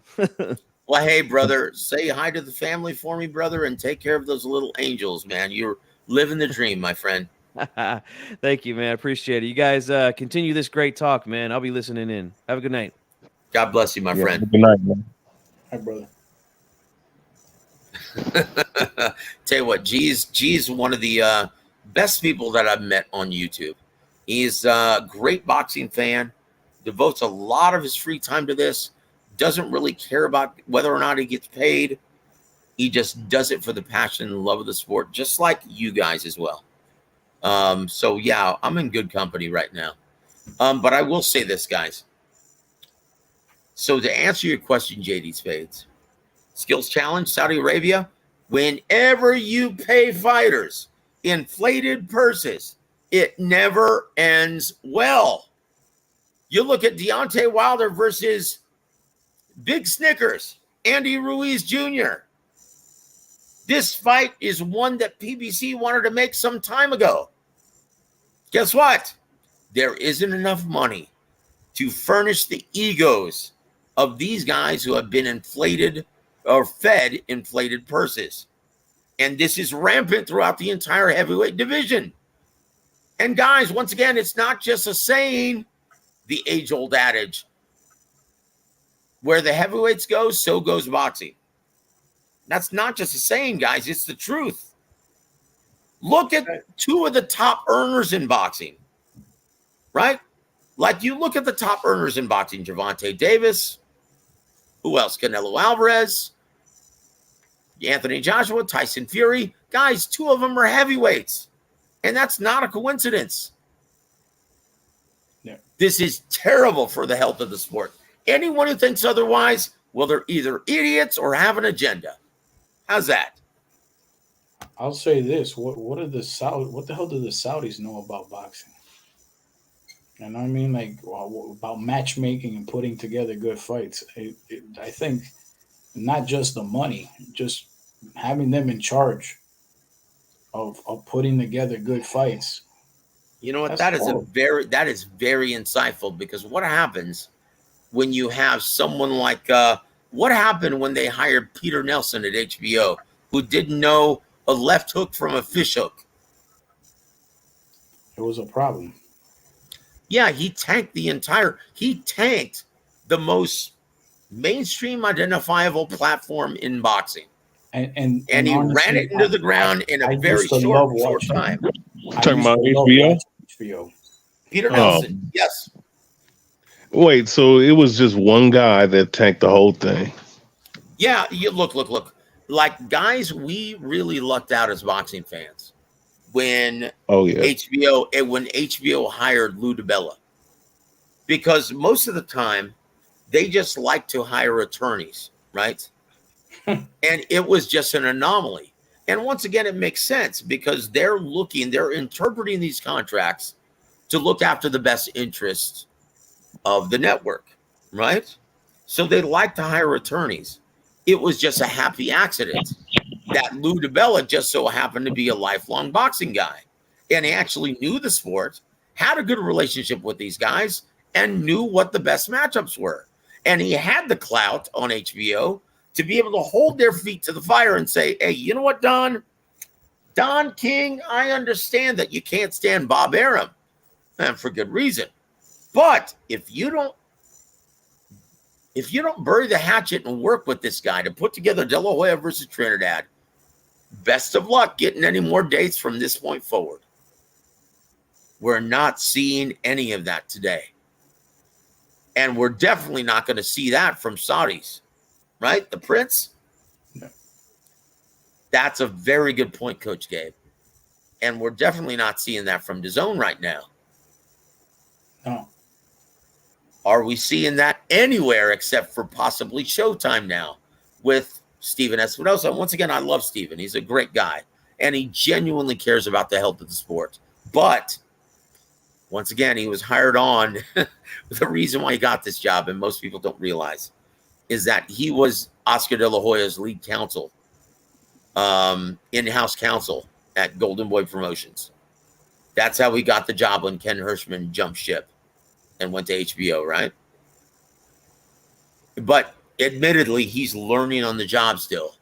well, hey, brother, say hi to the family for me, brother, and take care of those little angels, man. You're living the dream, my friend. Thank you, man. I appreciate it. You guys continue this great talk, man. I'll be listening in. Have a good night. God bless you, my Yeah, friend. good night, man. Hi, brother. Tell you what, G's one of the best people that I've met on YouTube. He's a great boxing fan, devotes a lot of his free time to this, doesn't really care about whether or not he gets paid. He just does it for the passion and love of the sport, just like you guys as well. So yeah, I'm in good company right now. But I will say this, guys. So to answer your question, JD Spades, Skills Challenge, Saudi Arabia, whenever you pay fighters inflated purses, it never ends well. You look at Deontay Wilder versus Big Snickers, Andy Ruiz Jr. This fight is one that PBC wanted to make some time ago. Guess what? There isn't enough money to furnish the egos of these guys who have been inflated or fed inflated purses. And this is rampant throughout the entire heavyweight division. And guys, once again, it's not just a saying, the age-old adage, where the heavyweights go, so goes boxing. That's not just a saying, guys. It's the truth. Look at two of the top earners in boxing, right? Like you look at the top earners in boxing, Gervonta Davis, who else? Canelo Alvarez, Anthony Joshua, Tyson Fury. Guys, two of them are heavyweights. And that's not a coincidence. Yeah. This is terrible for the health of the sport. Anyone who thinks otherwise, well, they're either idiots or have an agenda. How's that? I'll say this: what the hell do the Saudis know about boxing? You know what I mean? Like about matchmaking and putting together good fights. I think not just the money, just having them in charge of putting together good fights. You know what? That's That is very insightful, because what happens when you have someone like what happened when they hired Peter Nelson at HBO, who didn't know a left hook from a fish hook? It was a problem. Yeah, he tanked the most mainstream identifiable platform in boxing. And He honestly, ran it into the ground in a very short time. Talking about HBO? HBO. Peter Oh. Nelson, yes. Wait, so it was just one guy that tanked the whole thing? Yeah, you look. Like, guys, we really lucked out as boxing fans when HBO hired Lou DiBella, because most of the time they just like to hire attorneys, right? And it was just an anomaly. And once again, it makes sense, because they're interpreting these contracts to look after the best interests of the network, right? So they like to hire attorneys. It was just a happy accident that Lou DiBella just so happened to be a lifelong boxing guy. And he actually knew the sport, had a good relationship with these guys, and knew what the best matchups were. And he had the clout on HBO to be able to hold their feet to the fire and say, hey, you know what, Don King, I understand that you can't stand Bob Arum, and for good reason. But if you don't bury the hatchet and work with this guy to put together De La Hoya versus Trinidad, best of luck getting any more dates from this point forward. We're not seeing any of that today. And we're definitely not going to see that from Saudis, right? The Prince? No. That's a very good point, Coach Gabe. And we're definitely not seeing that from DAZN right now. No. Are we seeing that anywhere except for possibly Showtime now with Steven Espinosa? And once again, I love Steven. He's a great guy, and he genuinely cares about the health of the sport. But Once again, he was hired on. The reason why he got this job, and most people don't realize, is that he was Oscar De La Hoya's lead counsel, in-house counsel at Golden Boy Promotions. That's how he got the job when Ken Hirschman jumped ship and went to HBO, right? But admittedly, he's learning on the job still.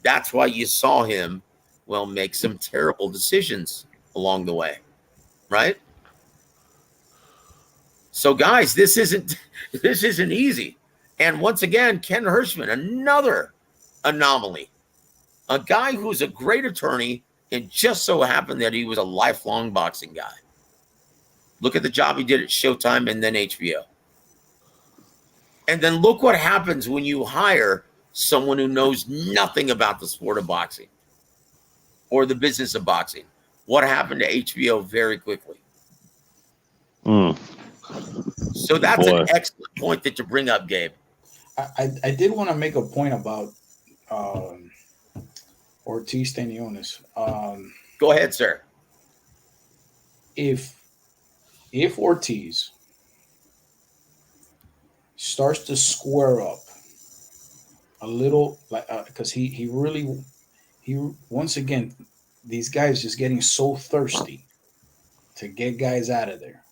That's why you saw him, well, make some terrible decisions along the way, right? So, guys, this isn't easy. And once again, Ken Hirschman, another anomaly. A guy who's a great attorney, and just so happened that he was a lifelong boxing guy. Look at the job he did at Showtime and then HBO. And then look what happens when you hire someone who knows nothing about the sport of boxing or the business of boxing. What happened to HBO very quickly? So that's an excellent point that you bring up, Gabe. I did want to make a point about Ortiz Stanionis. Go ahead, sir. If Ortiz starts to square up a little, like because he once again, these guys just getting so thirsty to get guys out of there,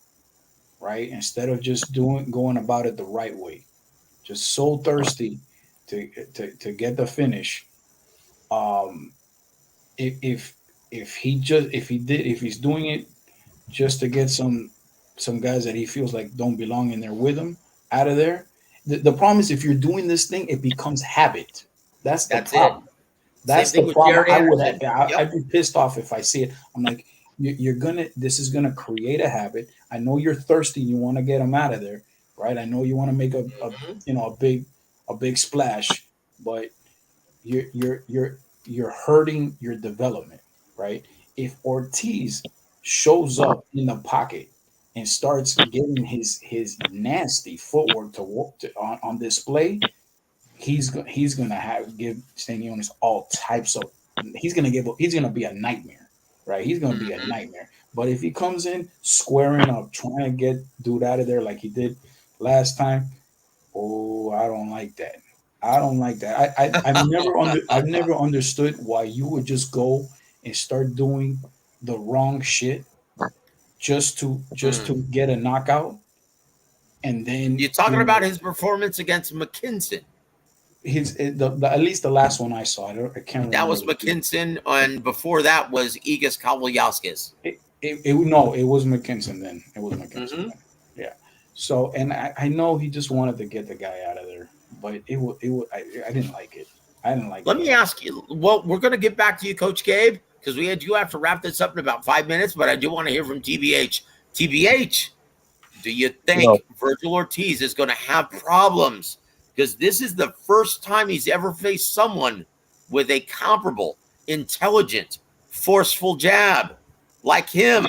right? Instead of just going about it the right way, just so thirsty to get the finish. If he's doing it just to get some guys that he feels like don't belong in there with him out of there. The problem is if you're doing this thing, it becomes habit. That's the problem. That's the problem. I'd be pissed off if I see it. I'm like, this is gonna create a habit. I know you're thirsty and you want to get them out of there, right? I know you want to make a big splash, but you're hurting your development, right? If Ortiz shows up in the pocket and starts getting his nasty footwork on display, he's gonna give Stanionis all types of. He's gonna be a nightmare, right? He's gonna be a nightmare. But if he comes in squaring up, trying to get dude out of there like he did last time, oh, I don't like that. I've never understood why you would just go and start doing the wrong shit just to get a knockout, and then you're talking about his performance against McKinson. At least the last one I saw. I can't remember. That was McKinson, and before that was Igas Kavaliauskas. No, it was McKinson then. It was McKinson. Then. Yeah. So, and I know he just wanted to get the guy out of there, but I didn't like it. Let me ask you. Well, we're going to get back to you, Coach Gabe, because we do have to wrap this up in about 5 minutes. But I do want to hear from TBH. TBH, do you think Virgil Ortiz is going to have problems? Because this is the first time he's ever faced someone with a comparable, intelligent, forceful jab like him.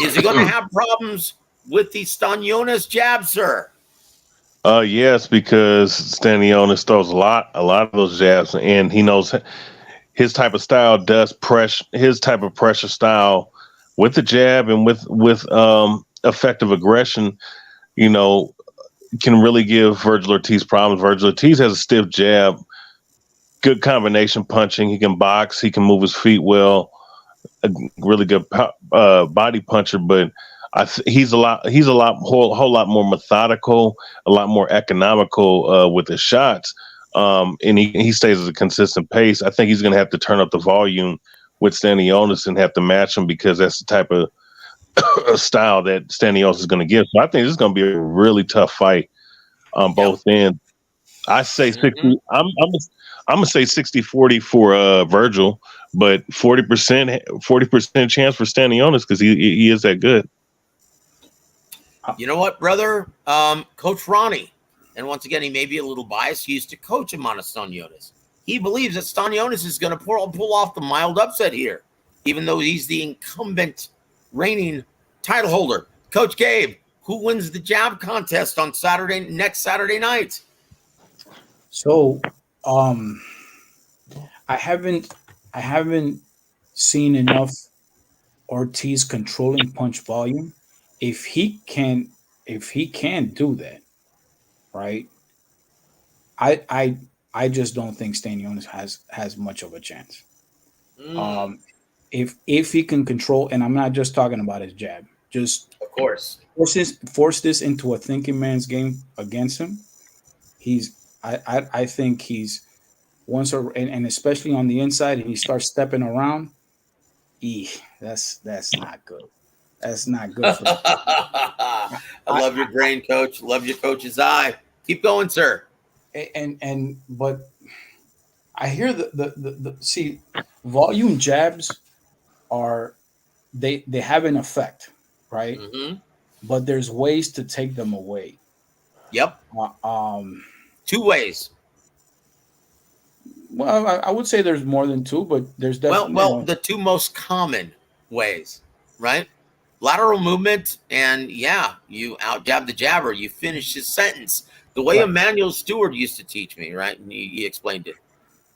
Is he going to have problems with the Stanionis jab, sir? Yes, because Stanionis throws a lot of those jabs, and he knows his type of style does pressure. His type of pressure style with the jab and with effective aggression, can really give Virgil Ortiz problems. Virgil Ortiz has a stiff jab, good combination punching. He can box. He can move his feet well. A really good body puncher, but he's a whole lot more methodical, a lot more economical with his shots, and he stays at a consistent pace. I think he's going to have to turn up the volume with Stanionis and have to match him because that's the type of style that Stanionis is going to give. So I think this is going to be a really tough fight on both ends. I say 60. I'm gonna say 60-40 for Virgil, but 40% chance for Stanionis because he is that good. You know what, brother? Coach Ronnie, and once again, he may be a little biased. He used to coach him on Stanionis. He believes that Stanionis is going to pull off the mild upset here, even though he's the incumbent reigning title holder. Coach Gabe, who wins the jab contest on next Saturday night? So, I haven't seen enough Ortiz controlling punch volume if he can do that, right? I I I just don't think Stanionis has much of a chance. Mm, Um, if he can control, and I'm not just talking about his jab, just of course. force this into a thinking man's game against him. He's I think he's once or and especially on the inside, and he starts stepping around. That's not good. That's not good for the kid. I I, love your brain, coach. Love your coach's eye. Keep going, sir. and but I hear the see volume jabs are they have an effect, right? Hmm. But there's ways to take them away. Yep. Uh, um, Two ways. well, I would say there's more than two, but there's definitely The two most common ways, right? Lateral movement, and yeah, you out jab the jabber. You finish his sentence the way right. Emmanuel Stewart used to teach me, right? And he explained it.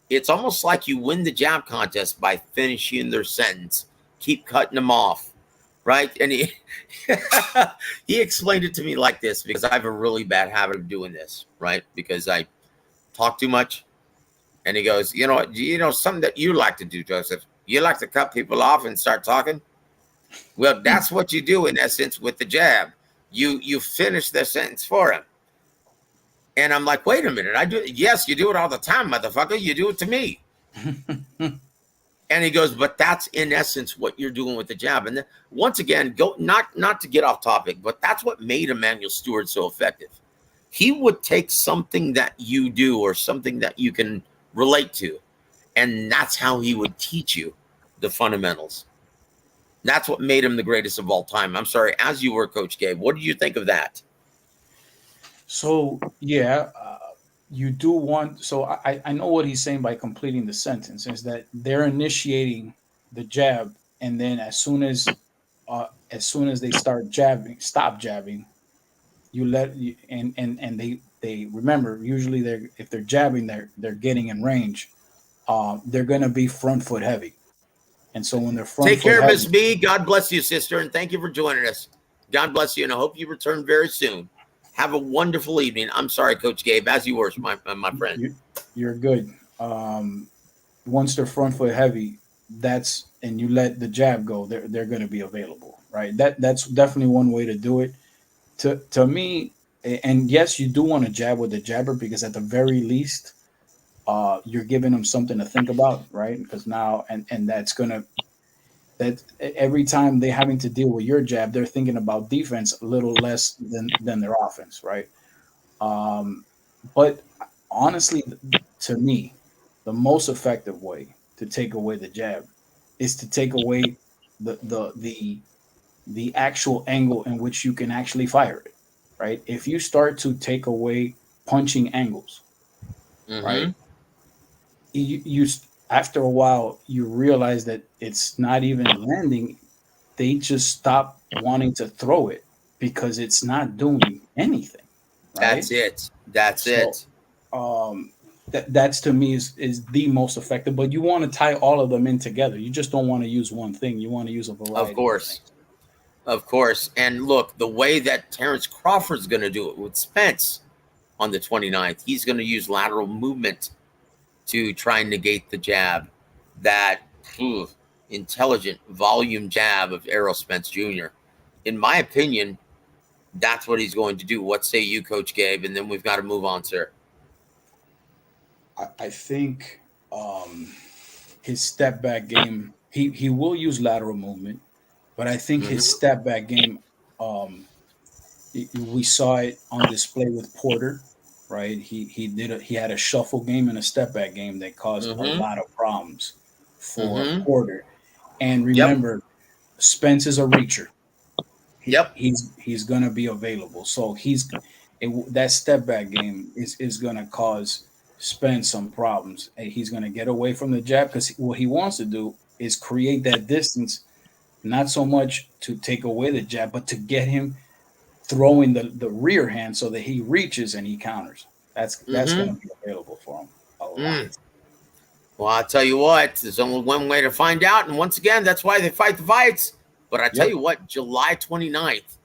It's almost like you win the jab contest by finishing their sentence. Keep cutting them off, right? And he he explained it to me like this because I have a really bad habit of doing this, right? Because I talk too much. And he goes, something that you like to do, Joseph. You like to cut people off and start talking. Well, that's what you do in essence with the jab. You finish their sentence for him. And I'm like, wait a minute, I do. Yes, you do it all the time, motherfucker. You do it to me. And he goes, but that's in essence what you're doing with the jab. And then, once again, go not to get off topic, but that's what made Emmanuel Stewart so effective. He would take something that you do or something that you can relate to, and that's how he would teach you the fundamentals. That's what made him the greatest of all time. I'm sorry, as you were, Coach Gabe, what did you think of that? So yeah, you do want. So I know what he's saying by completing the sentence is that they're initiating the jab, and then as soon as they start jabbing, stop jabbing, you let and they remember usually they're if they're jabbing they're getting in range. They're gonna be front foot heavy, and so when they're front Take foot care, Miss heavy, B. God bless you, sister, and thank you for joining us. God bless you, and I hope you return very soon. Have a wonderful evening. I'm sorry, Coach Gabe, as you were, my friend. you, you're good. Once they're front foot heavy, that's and you let the jab go, they're going to be available, right? That's definitely one way to do it. To me, and yes, you do want to jab with the jabber because at the very least, you're giving them something to think about, right? Because now and that's gonna that every time they're having to deal with your jab, they're thinking about defense a little less than their offense, right? Um, but honestly, to me, the most effective way to take away the jab is to take away the actual angle in which you can actually fire it, right? If you start to take away punching angles, Mm-hmm. right, you after a while you realize that it's not even landing. They just stop wanting to throw it because it's not doing anything, right? That's it. That's So it. um that's to me is the most effective, but you want to tie all of them in together. You just don't want to use one thing, you want to use a Of variety of course. things. Of course. And look, the way that Terrence Crawford's going to do it with Spence on the 29th, he's going to use lateral movement to try and negate the jab. That ooh, intelligent volume jab of Errol Spence Jr. In my opinion, that's what he's going to do. What say you, Coach Gabe? And then we've got to move on, sir. I think his step back game, he will use lateral movement, but I think his Mm-hmm. step back game, um we saw it on display with Porter, right? He had a shuffle game and a step back game that caused a Mm-hmm. lot of problems for Mm-hmm. Porter. And Yep. remember, Spence is a reacher. Yep. He's gonna be available. So that step back game is gonna cause Spence some problems. And he's gonna get away from the jab because what he wants to do is create that distance, not so much to take away the jab, but to get him throwing the rear hand so that he reaches and he counters. That's Mm-hmm. gonna be available for him a lot. Mm. Well, I'll tell you what, there's only one way to find out. And once again, that's why they fight the fights. But I tell Yep. you what, July 29th,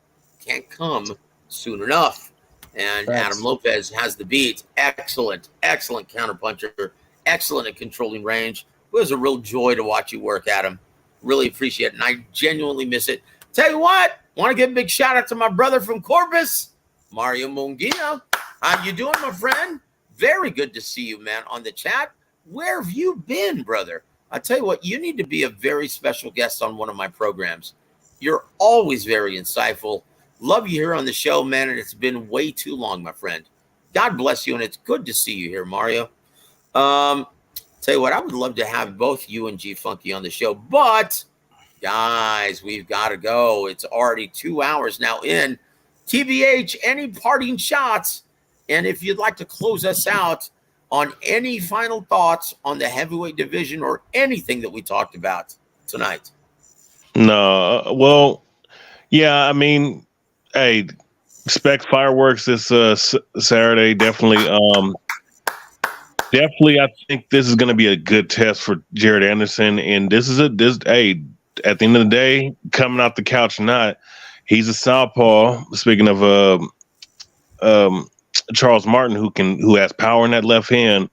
can't come soon enough. And Facts. Adam Lopez has the beat. Excellent counterpuncher. Excellent at controlling range. It was a real joy to watch you work, Adam. Really appreciate it. And I genuinely miss it. Tell you what, want to give a big shout out to my brother from Corpus, Mario Mongina. How you doing, my friend? Very good to see you, man, on the chat. Where have you been, brother? I tell you what, you need to be a very special guest on one of my programs. You're always very insightful. Love you here on the show, man, and it's been way too long, my friend. God bless you, and it's good to see you here, Mario. Tell you what, I would love to have both you and G Funky on the show, but guys, we've got to go. It's already 2 hours now in. TBH, any parting shots? And if you'd like to close us out on any final thoughts on the heavyweight division or anything that we talked about tonight. No, well, yeah, I mean, hey, expect fireworks this Saturday. Definitely, I think this is going to be a good test for Jared Anderson. And hey, at the end of the day, coming off the couch or not, he's a southpaw. Speaking of Charles Martin, who has power in that left hand.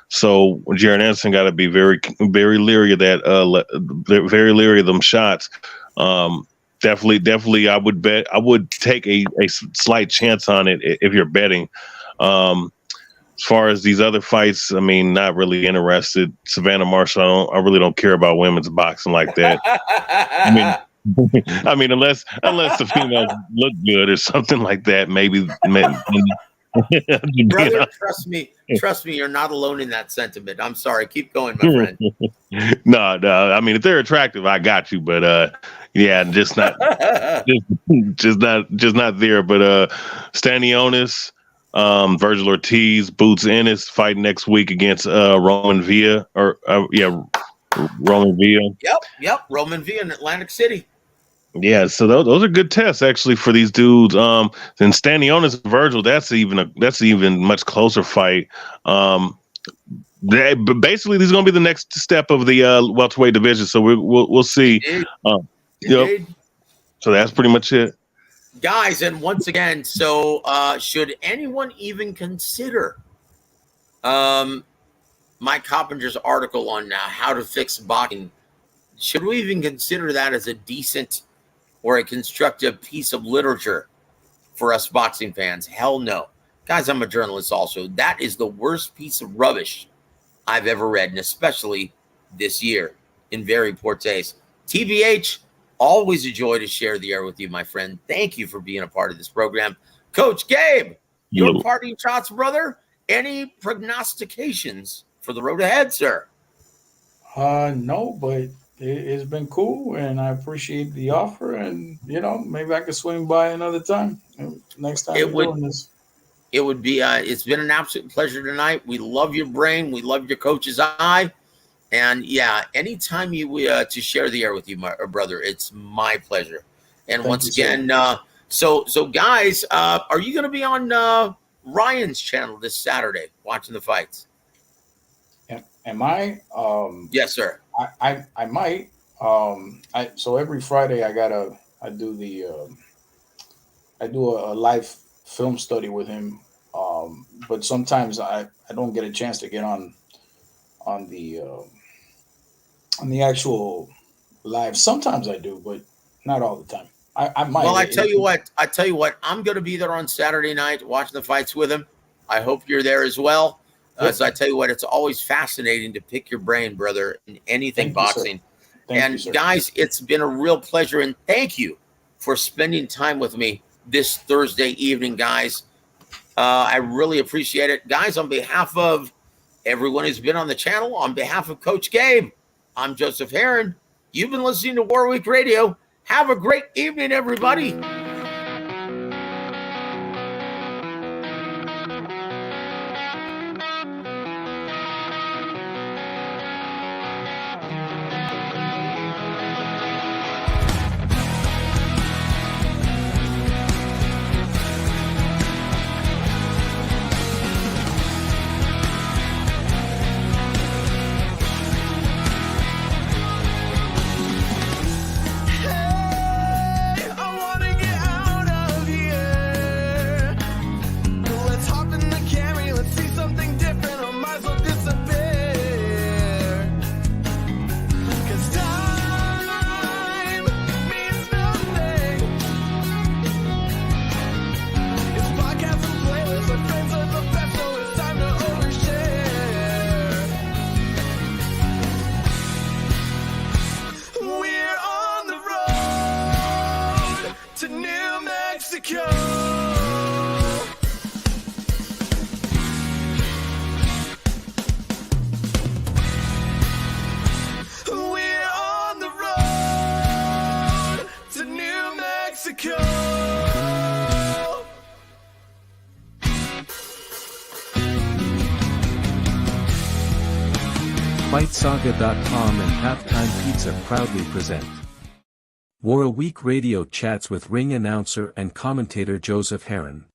So Jared Anderson got to be very, very leery of that. Very leery of them shots. Definitely, I would take a slight chance on it if you're betting. As far as these other fights, I mean, not really interested. Savannah Marshall, I really don't care about women's boxing like that. I mean, unless the females look good or something like that, maybe. Brother, trust me, you're not alone in that sentiment. I'm sorry. Keep going, my friend. No. I mean, if they're attractive, I got you. But yeah, just not there. But Stanionis, Virgil Ortiz, Boots Ennis fighting next week against Roman Villa Roman Villa. Yep, Roman Villa in Atlantic City. Yeah, so those are good tests actually for these dudes. Then Stanionis and Virgil, that's even much closer fight. But basically, this is going to be the next step of the welterweight division. So we'll see. Yep. So that's pretty much it, guys. And once again, so should anyone even consider Mike Coppinger's article on how to fix boxing? Should we even consider that as a decent or a constructive piece of literature for us boxing fans? Hell no. Guys, I'm a journalist also. That is the worst piece of rubbish I've ever read, and especially this year in very poor taste. TBH, always a joy to share the air with you, my friend. Thank you for being a part of this program. Coach Gabe, your parting shots, brother. Any prognostications for the road ahead, sir? No, but it's been cool, and I appreciate the offer. And maybe I could swing by another time. Next time we're doing this, it would be. It's been an absolute pleasure tonight. We love your brain. We love your coach's eye. And yeah, anytime you to share the air with you, my brother, it's my pleasure. And once again, so guys, are you going to be on Ryan's channel this Saturday watching the fights? Am I? Yes, sir. I might. So every Friday I do a live film study with him. But sometimes I don't get a chance to get on the actual live. Sometimes I do, but not all the time. I might. Well, I tell you what, I'm going to be there on Saturday night watching the fights with him. I hope you're there as well. As I tell you what, it's always fascinating to pick your brain, brother, in anything boxing. And guys, it's been a real pleasure, and thank you for spending time with me this Thursday evening, guys. I really appreciate it. Guys, on behalf of everyone who's been on the channel, on behalf of Coach Gabe, I'm Joseph Heron. You've been listening to WAWR Week Radio. Have a great evening, everybody. I wanna get FightSaga.com and Halftime Pizza proudly present WAWR Week Radio Chats with ring announcer and commentator Joseph Heron.